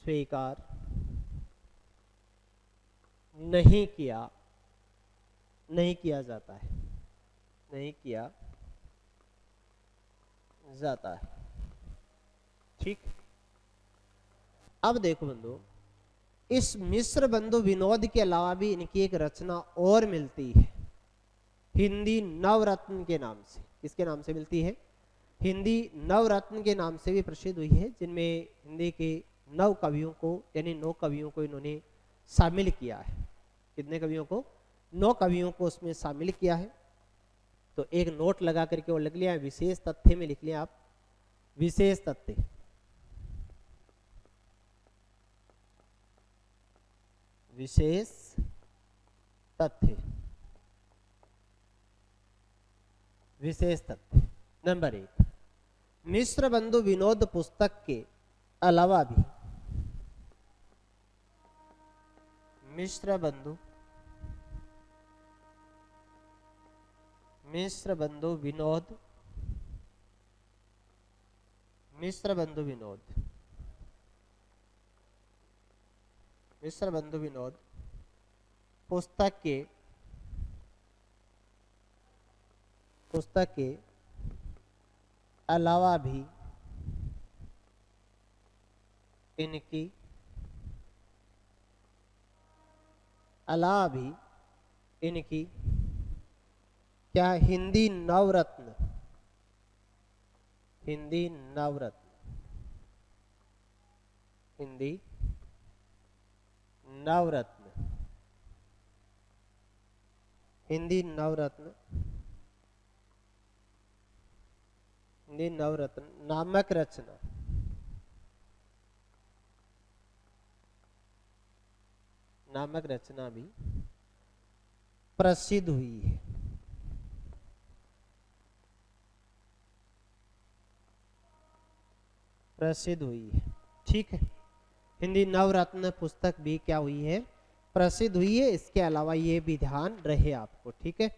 स्वीकार नहीं किया जाता है, नहीं किया जाता है। ठीक, अब देखो बंधु, इस मिश्र बंधु विनोद के अलावा भी इनकी एक रचना और मिलती है हिंदी नवरत्न के नाम से। किसके नाम से मिलती है? हिंदी नवरत्न के नाम से भी प्रसिद्ध हुई है, जिनमें हिंदी के 9 कवियों को, यानी 9 कवियों को इन्होंने शामिल किया है। कितने कवियों को? 9 कवियों को उसमें शामिल किया है। तो एक नोट लगा करके वो लिख लिया, विशेष तथ्य में लिख लिया आप, विशेष तथ्य, विशेष तथ्य, विशेष तथ्य। नंबर 1, मिश्र बंधु विनोद पुस्तक के अलावा भी मिश्र बंधु विनोद, मिश्र बंधु विनोद, मिश्र बंधु विनोद पुस्तक के अलावा भी इनकी क्या हिंदी नवरत्न, हिंदी नवरत्न, हिंदी नवरत्न, हिंदी नवरत्न, हिंदी नवरत्न नामक रचना, नामक रचना भी प्रसिद्ध हुई है। प्रसिद्ध हुई है। ठीक है, हिंदी नवरत्न पुस्तक भी क्या हुई है? प्रसिद्ध हुई है। इसके अलावा ये भी ध्यान रहे आपको। ठीक है,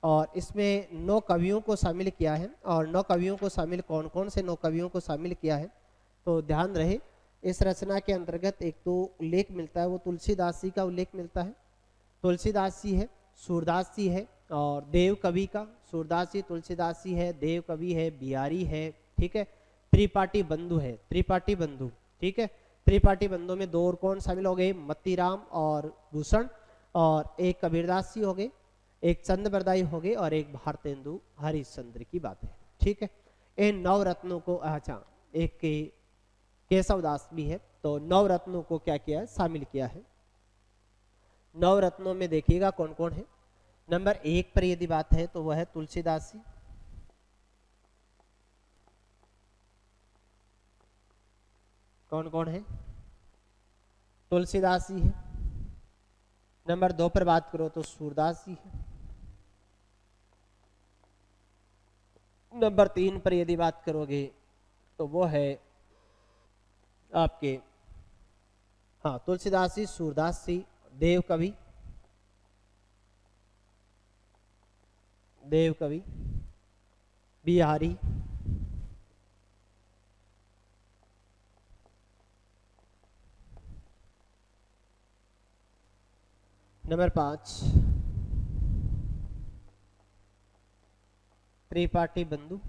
और इसमें 9 कवियों को शामिल किया है। और 9 कवियों को शामिल, कौन कौन से 9 कवियों को शामिल किया है तो ध्यान रहे, इस रचना के अंतर्गत एक तो उल्लेख मिलता है, वो तुलसीदास जी का उल्लेख मिलता है। तुलसीदास जी है, सूरदास जी है, और देव कवि का, सूरदास जी, तुलसीदास जी है, देव कवि है, बिहारी है। ठीक है, त्रिपाठी बंधु है, त्रिपाठी बंधु। ठीक है, त्रिपाठी बंधु में 2 और कौन शामिल हो गए? मत्तीराम और भूषण, और एक कबीरदास जी हो गए, एक चंद बरदाई हो गए, और एक भारतेंदु हरिश्चंद्र की बात है। ठीक है, इन 9 रत्नों को, अच्छा एक के केशवदास भी है, तो 9 रत्नों को क्या किया है? शामिल किया है। 9 रत्नों में देखिएगा कौन कौन है। नंबर 1 पर यदि बात है तो वह है तुलसीदास जी। कौन कौन है? तुलसीदास जी है। नंबर 2 पर बात करो तो सूरदास जी है। नंबर 3 पर यदि बात करोगे तो वो है आपके, हाँ, तुलसीदास जी, सूरदास जी, देव कवि, देव कवि, बिहारी, नंबर 5 त्रिपाठी बंधु।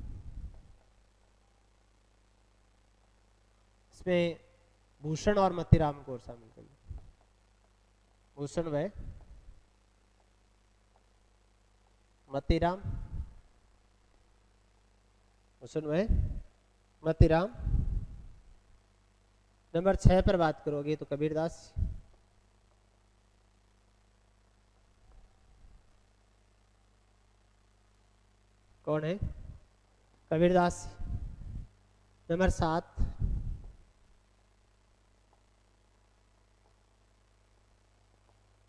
इसमें भूषण और मत्तीराम को शामिल कर लो। भूषण व मत्तीराम, भूषण व मत्तीराम, नंबर 6 पर बात करोगे तो कबीरदास। कौन है? कबीरदास। नंबर 7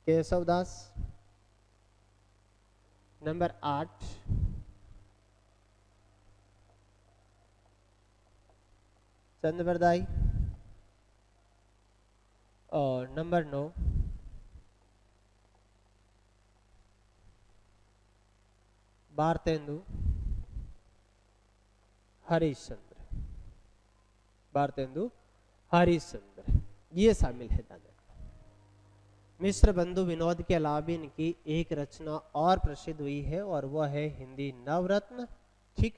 केशवदास। नंबर 8 चंद्रवरदाई। और नंबर 9 भारतेंदु हरिश्चंद्र। भारतेंदु हरिश्चंद्र ये शामिल है दादा। मिश्र बंधु विनोद के अलावा भी इनकी एक रचना और प्रसिद्ध हुई है और वह है हिंदी नवरत्न। ठीक।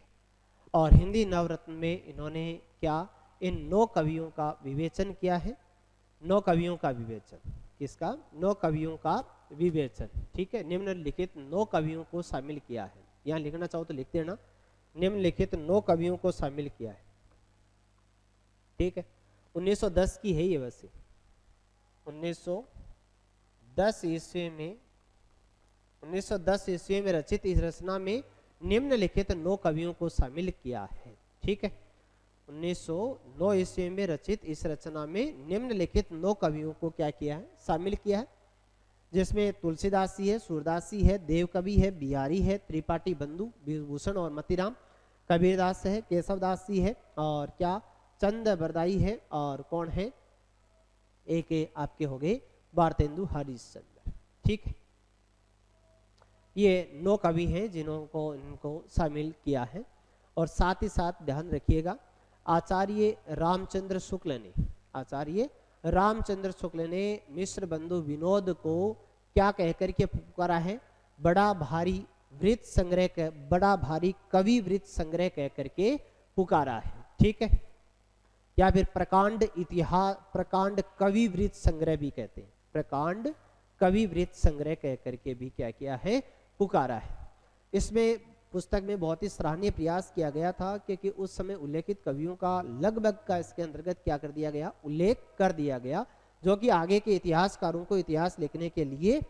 और हिंदी नवरत्न में इन्होंने क्या इन 9 कवियों का विवेचन किया है। 9 कवियों का विवेचन। किसका? 9 कवियों का विवेचन। ठीक है। निम्नलिखित 9 कवियों को शामिल किया है। यहाँ लिखना चाहो तो लिख देना, निम्नलिखित 9 कवियों को शामिल किया है। ठीक है। 1910 की है ये वैसे। 1910 ईस्वी में रचित इस रचना में निम्नलिखित 9 कवियों को शामिल किया है। ठीक है। 1909 ईस्वी में रचित इस रचना में निम्नलिखित 9 कवियों को क्या किया है? शामिल किया है। जिसमें तुलसीदास जी है, सूरदास जी है, देवकवि है, बिहारी है, त्रिपाठी बंधु, विभूषण और मतीराम, कबीरदास है, केशवदास जी है और क्या चंद्रवरदाई है और कौन है? एक आपके हो गए भारतेंदु हरिश्चंद्र। ठीक है। ये 9 कवि हैं जिनको इनको शामिल किया है। और साथ ही साथ ध्यान रखिएगा आचार्य रामचंद्र शुक्ल ने मिश्र बंधु विनोद को क्या कहकर के पुकारा है? बड़ा भारी वृत्त संग्रह, बड़ा भारी कवि वृत्त संग्रह कहकर के पुकारा है। ठीक है। या फिर प्रकांड इतिहास, प्रकांड कवि वृत्त संग्रह भी कहते हैं। प्रकांड कवि वृत्त संग्रह कह करके भी क्या किया है? पुकारा है। इसमें पुस्तक में बहुत ही सराहनीय प्रयास किया गया था क्योंकि उस समय उल्लेखित कवियों का लगभग का इसके अंतर्गत क्या कर दिया गया? उल्लेख कर दिया गया, जो कि आगे के इतिहासकारों को इतिहास लिखने के लिए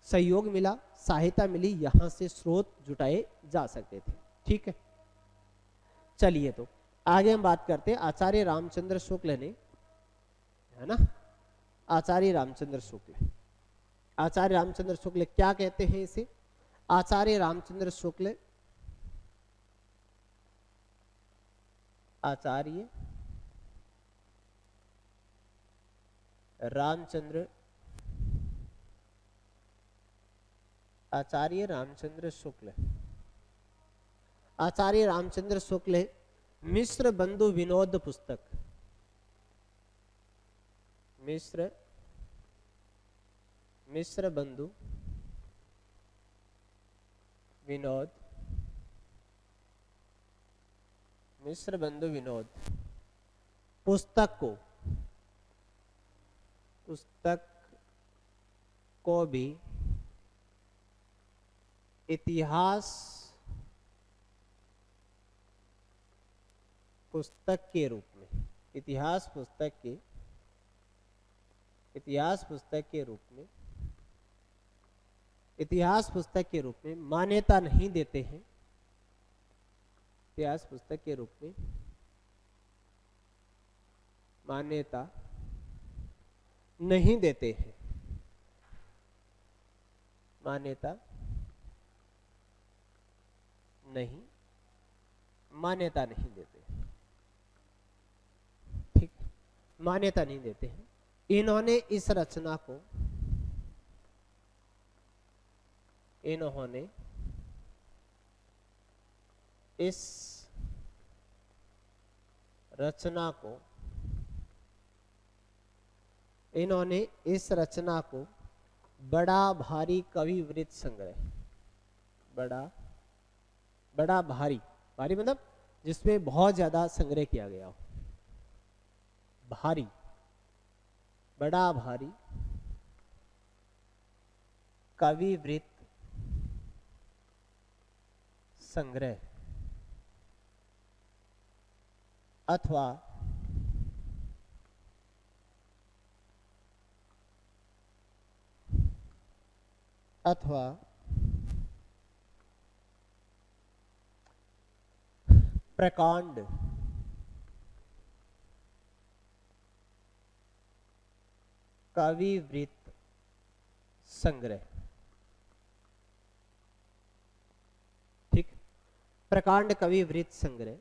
सहयोग मिला, सहायता मिली, यहाँ से स्रोत जुटाए जा सकते थे। ठीक है। चलिए तो आगे हम बात करते हैं आचार्य रामचंद्र शुक्ल ने, है ना? आचार्य रामचंद्र शुक्ल, आचार्य रामचंद्र शुक्ल क्या कहते हैं इसे? आचार्य रामचंद्र शुक्ल, आचार्य रामचंद्र, आचार्य रामचंद्र शुक्ल, आचार्य रामचंद्र शुक्ल मिश्र बंधु विनोद पुस्तक, मिश्र बंधु विनोद, मिश्र बंधु विनोद पुस्तक को भी इतिहास पुस्तक के रूप में, इतिहास पुस्तक के रूप में मान्यता नहीं देते हैं। इतिहास पुस्तक के रूप में मान्यता नहीं देते हैं, मान्यता नहीं देते। ठीक, मान्यता नहीं देते हैं। इन्होंने इस रचना को, इन्होंने इस रचना को बड़ा भारी कवि वृत्त संग्रह, बड़ा भारी मतलब जिसमें बहुत ज्यादा संग्रह किया गया हो, भारी, बड़ा भारी कवि वृत्त संग्रह अथवा अथवा प्रकांड कविवृत्त संग्रह। ठीक, प्रकांड कविवृत्त संग्रह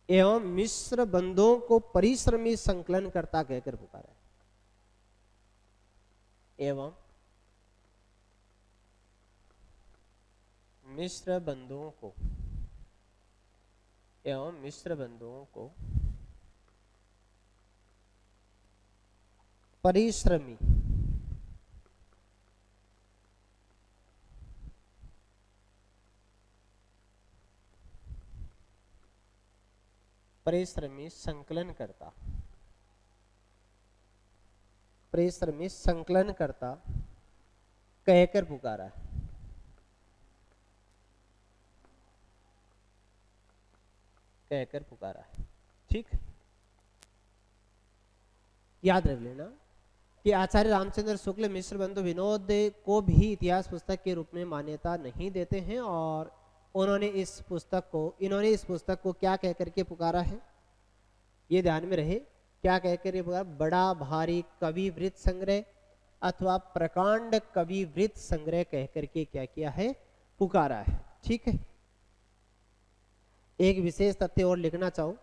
एवं मिश्र बंधों को परिश्रमी संकलन करता कहकर पुकारा है। एवं मिश्र बंधुओं को परिश्रमी संकलन करता कहकर पुकारा है। ठीक, याद रख लेना कि आचार्य रामचंद्र शुक्ल मिश्र बंधु विनोद को भी इतिहास पुस्तक के रूप में मान्यता नहीं देते हैं और इन्होंने इस पुस्तक को क्या कह करके पुकारा है, ये ध्यान में रहे, क्या कह कर पुकारा, बड़ा भारी कविवृत्त संग्रह अथवा प्रकांड कविवृत्त संग्रह कह करके क्या किया है, पुकारा है। ठीक है, एक विशेष तथ्य और लिखना चाहूं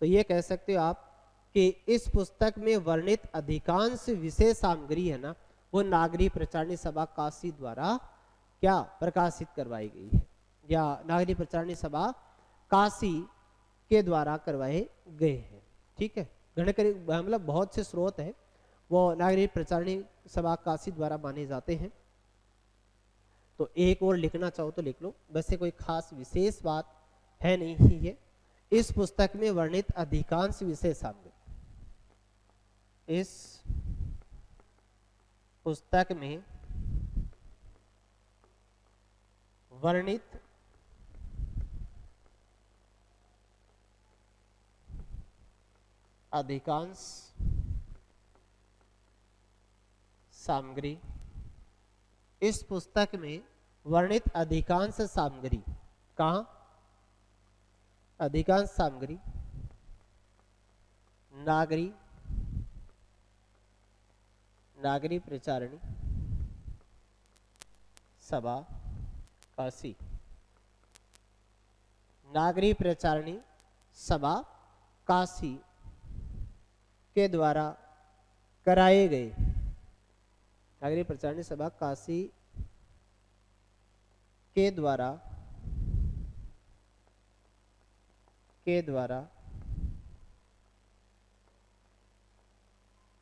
तो ये कह सकते हो आप कि इस पुस्तक में वर्णित अधिकांश विशेष सामग्री है ना, वो नागरिक प्रचारणी सभा काशी द्वारा क्या प्रकाशित करवाई गई है, या नागरिक प्रचारणी सभा काशी के द्वारा करवाए गए हैं। ठीक है, मतलब बहुत से स्रोत हैं वो नागरिक प्रचारणी सभा काशी द्वारा माने जाते हैं। तो एक और लिखना चाहो तो लिख लो, वैसे कोई खास विशेष बात है नहीं ही है। इस पुस्तक में वर्णित अधिकांश विशेष सामग्री, इस पुस्तक में वर्णित अधिकांश सामग्री, इस पुस्तक में वर्णित अधिकांश सामग्री, कहाँ, अधिकांश सामग्री नागरिक प्रचारणी सभा काशी, नागरिक प्रचारणी सभा काशी के द्वारा कराए गए, नागरिक प्रचारणी सभा काशी के द्वारा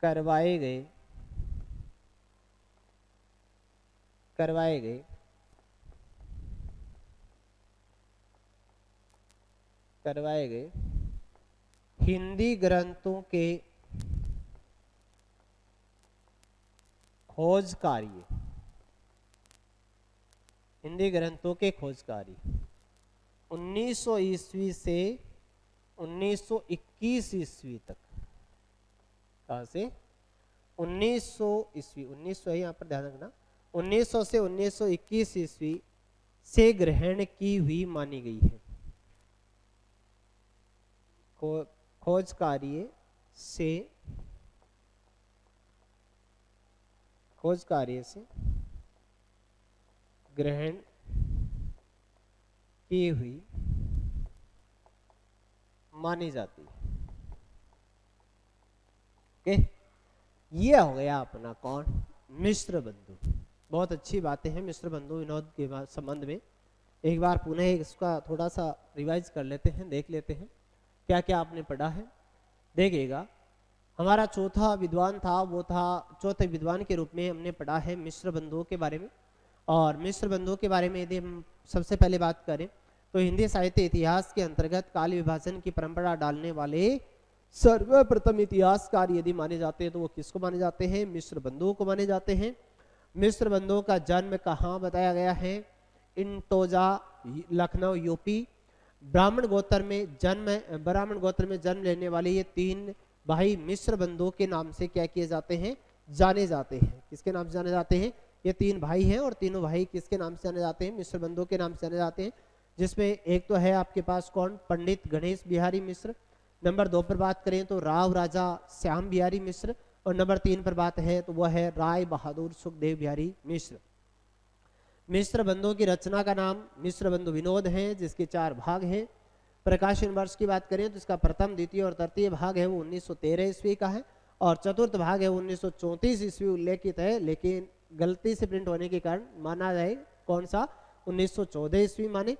करवाए गए हिंदी ग्रंथों के खोज कार्य, हिंदी ग्रंथों के खोज कार्य 1900 ईस्वी से 1921 ईस्वी तक, कहाँ से 1900 ईस्वी, 1900 है यहाँ पर ध्यान रखना, 1900 से 1921 ईस्वी से ग्रहण की हुई मानी गई है। खोज कार्य से ग्रहण की हुई मानी जाती है। ओके, ये हो गया अपना कौन, मिश्र बंधु। बहुत अच्छी बातें हैं मिश्र बंधु विनोद के संबंध में। एक बार पुनः इसका थोड़ा सा रिवाइज कर लेते हैं, देख लेते हैं क्या क्या आपने पढ़ा है। देखिएगा, हमारा चौथा विद्वान था, वो था चौथे विद्वान के रूप में हमने पढ़ा है मिश्र बंधुओं के बारे में। और मिश्र बंधुओं के बारे में यदि हम सबसे पहले बात करें तो हिंदी साहित्य इतिहास के अंतर्गत काल विभाजन की परंपरा डालने वाले सर्वप्रथम इतिहासकार यदि माने जाते हैं तो वो किसको माने जाते हैं, मिश्र बंधुओं को माने जाते हैं। मिश्र बंधुओं का जन्म कहाँ बताया गया है, इंटोजा लखनऊ यूपी। ब्राह्मण गोत्र में जन्म लेने वाले ये तीन भाई मिश्र बंधुओं के नाम से क्या किए जाते हैं, जाने जाते हैं। किसके नाम से जाने जाते हैं, ये 3 भाई हैं और तीनों भाई किसके नाम से जाने जाते हैं? मिश्र बंधुओं के नाम से जाने जाते हैं, जिसमें एक तो है आपके पास कौन? पंडित गणेश बिहारी मिश्र। नंबर 2 पर बात करें तो राव राजा श्याम बिहारी मिश्र, और नंबर 3 पर बात है तो वह है राय बहादुर सुखदेव बिहारी मिश्र। मिश्र बंधुओं की रचना का नाम मिश्र बंधु विनोद है, जिसके 4 भाग हैं। प्रकाशन वर्ष की बात करें तो इसका प्रथम, द्वितीय और तृतीय भाग है वो 1913 ईस्वी का है, और चतुर्थ भाग है 1934 ईस्वी उल्लेखित है, लेकिन गलती से प्रिंट होने के कारण माना जाए कौन सा? 1914 ईस्वी माने।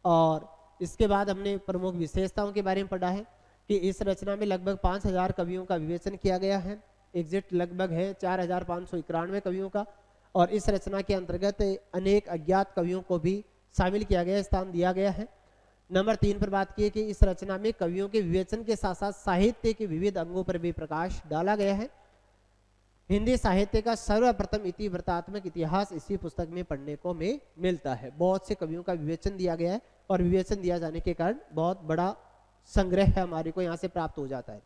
और इसके बाद हमने प्रमुख विशेषताओं के बारे में पढ़ा है कि इस रचना में लगभग 5000 कवियों का विवेचन किया गया है, एग्जिट लगभग है 4591 कवियों का, और इस रचना के अंतर्गत अनेक अज्ञात कवियों को भी शामिल किया गया, स्थान दिया गया है। नंबर 3 पर बात की कि इस रचना में कवियों के विवेचन के साथ साथ साहित्य के विविध अंगों पर भी प्रकाश डाला गया है। हिंदी साहित्य का सर्वप्रथम इति वृत्तात्मक इतिहास इसी पुस्तक में पढ़ने को में मिलता है। बहुत से कवियों का विवेचन दिया गया है, और विवेचन दिया जाने के कारण बहुत बड़ा संग्रह हमारे को यहाँ से प्राप्त हो जाता है।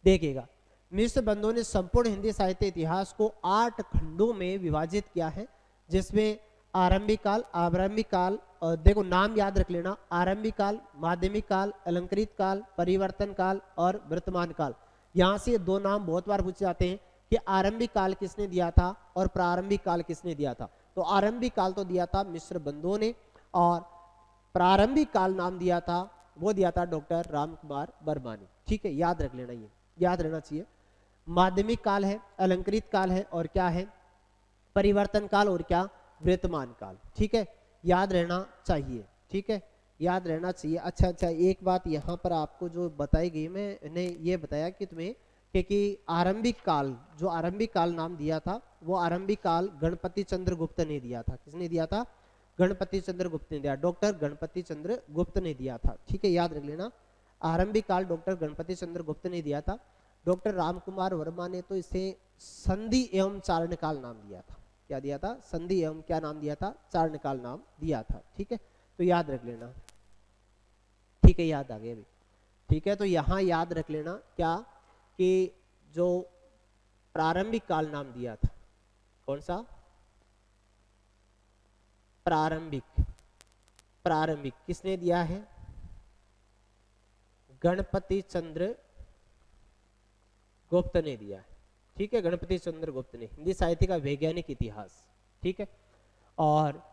देखिएगा, मिश्र बंधुओं ने संपूर्ण हिंदी साहित्य इतिहास को 8 खंडों में विभाजित किया है, जिसमें आरंभिक काल, आरंभिक काल, और देखो नाम याद रख लेना, आरंभिक काल, माध्यमिक काल, अलंकृत काल, परिवर्तन काल और वर्तमान काल। यहाँ से 2 नाम बहुत बार पूछे जाते हैं कि आरंभिक काल किसने दिया था और प्रारंभिक काल किसने दिया था। तो आरंभिक काल तो दिया था मिश्र बंधुओं ने, और प्रारंभिक काल नाम दिया था, वो दिया था डॉक्टर रामकुमार वर्मा ने। ठीक है, याद रख लेना, ये याद रहना चाहिए। माध्यमिक काल है, अलंकृत काल है, और क्या है? परिवर्तन काल, और क्या? वर्तमान काल। ठीक है, याद रहना चाहिए। ठीक है, याद रहना चाहिए। अच्छा, एक बात यहाँ पर आपको जो बताई गई, मैंने ये बताया कि तुम्हें कि आरंभिक काल, जो आरंभिक काल नाम दिया था वो आरंभिक काल गणपति चंद्र गुप्त ने दिया था। किसने दिया था? गणपति चंद्र गुप्त ने दिया, डॉक्टर गणपति चंद्र गुप्त ने दिया था। ठीक है, याद रख लेना, आरंभिक काल डॉक्टर गणपति चंद्र गुप्त ने दिया था। डॉक्टर रामकुमार वर्मा ने तो इसे संधि एवं चारण काल नाम दिया था। क्या दिया था? संधि एवं क्या नाम दिया था? चारण काल नाम दिया था। ठीक है, तो याद रख लेना। ठीक है, याद आ गया अभी। ठीक है, तो यहाँ याद रख लेना क्या कि जो प्रारंभिक काल नाम दिया था, कौन सा? प्रारंभिक किसने दिया है? गणपति चंद्र गुप्त ने दिया है। ठीक है, गणपति चंद्र गुप्त ने, हिंदी साहित्य का वैज्ञानिक इतिहास। ठीक है, और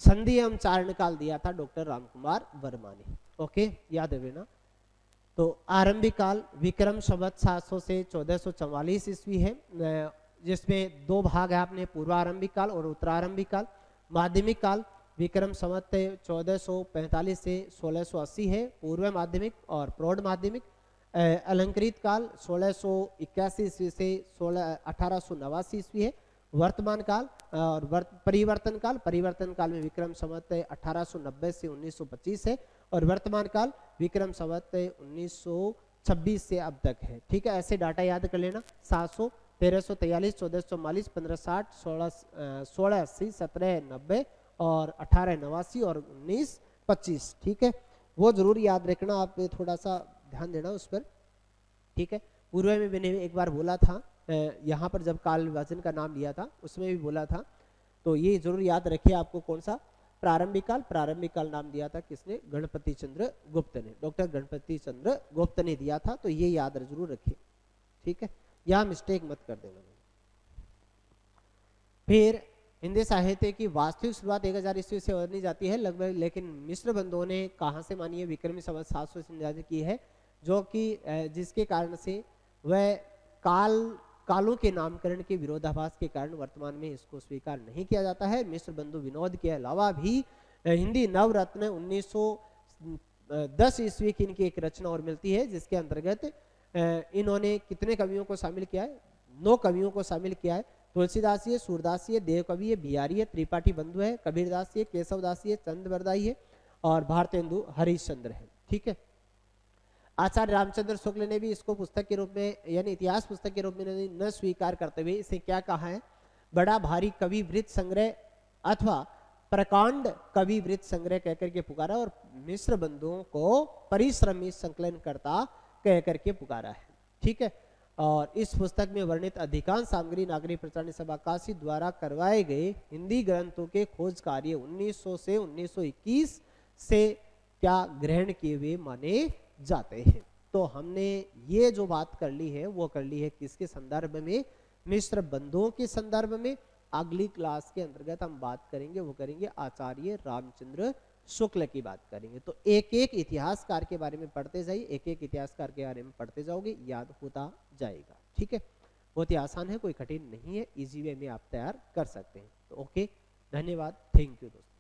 संधि एवं चारण काल दिया था डॉक्टर रामकुमार वर्मा ने। ओके, याद है ना। तो आरंभिक काल विक्रम संवत 700 से 1444 ईस्वी है, जिसमें 2 भाग है आपने, पूर्वारंभिक काल और उत्तरारंभिक काल। माध्यमिक काल विक्रम संवत 1445 से 1680 है, पूर्व माध्यमिक और प्रौढ़ माध्यमिक। अलंकृत काल 1681 ईस्वी से 1889 ईस्वी है। वर्तमान काल और परिवर्तन काल में विक्रम संवत 1890 से 1925 है, और वर्तमान काल विक्रम संवत 1926 से अब तक है। ठीक है, ऐसे डाटा याद कर लेना। 700, 1343, 1444, 1560, 1680, 1790 और 1889 और 1925। ठीक है, वो जरूर याद रखना, आप थोड़ा सा ध्यान देना उस पर। ठीक है, पूर्व में मैंने एक बार बोला था, यहाँ पर जब काल विभाजन का नाम लिया था उसमें भी बोला था, तो ये जरूर याद रखिए आपको। कौन सा? प्रारंभिक काल नाम दिया था किसने? गणपति चंद्र गुप्त ने, डॉक्टर गणपति चंद्र गुप्त ने दिया था, तो ये याद जरूर रखिए। ठीक है, यहाँ मिस्टेक मत कर देना। फिर हिंदी साहित्य की वास्तविक शुरुआत 1000 ईस्वी से मानी जाती है लगभग, लेकिन मिश्र बंधुओं ने कहाँ से मानी है? विक्रमी संवत 700 से की है, जो कि जिसके कारण से वह कालों के नामकरण के विरोधाभास के कारण वर्तमान में इसको स्वीकार नहीं किया जाता है। मिश्र बंधु विनोद के अलावा भी हिंदी नवरत्न 1910 ईस्वी की इनकी एक रचना और मिलती है, जिसके अंतर्गत इन्होंने कितने कवियों को शामिल किया है? 9 कवियों को शामिल किया है। तुलसीदास है, सूरदास है, देवकवि है, बिहारी है, त्रिपाठी बंधु है, कबीरदास है, केशवदास है, चंद्रवरदाई है और भारतेंदु हरिश्चंद्र है। ठीक है, आचार्य रामचंद्र शुक्ल ने भी इसको पुस्तक के रूप में, यानी इतिहास पुस्तक के रूप में न स्वीकार करते हुए इसे क्या कहा है? बड़ा भारी कवि वृत्त संग्रह अथवा प्रकांड कवि वृत्त संग्रह कहकर के पुकारा, और मिश्र बंधुओं को परिश्रमी संकलन करता कहकर के पुकारा है। ठीक है, और इस पुस्तक में वर्णित अधिकांश सामग्री नागरिक प्रचार सभा काशी द्वारा करवाए गए हिंदी ग्रंथों के खोज कार्य 1900 से 1921 से क्या ग्रहण किए हुए माने जाते हैं। तो हमने ये जो बात कर ली है वो कर ली है किसके संदर्भ में, मिश्र बंधुओं के संदर्भ में। अगली क्लास के अंतर्गत हम बात करेंगे, वो करेंगे आचार्य रामचंद्र शुक्ल की बात करेंगे। तो एक एक इतिहासकार के बारे में पढ़ते जाइए, एक एक इतिहासकार के बारे में पढ़ते जाओगे, याद होता जाएगा। ठीक है, बहुत ही आसान है, कोई कठिन नहीं है, इजी वे में आप तैयार कर सकते हैं। तो ओके, धन्यवाद, थैंक यू दोस्तों।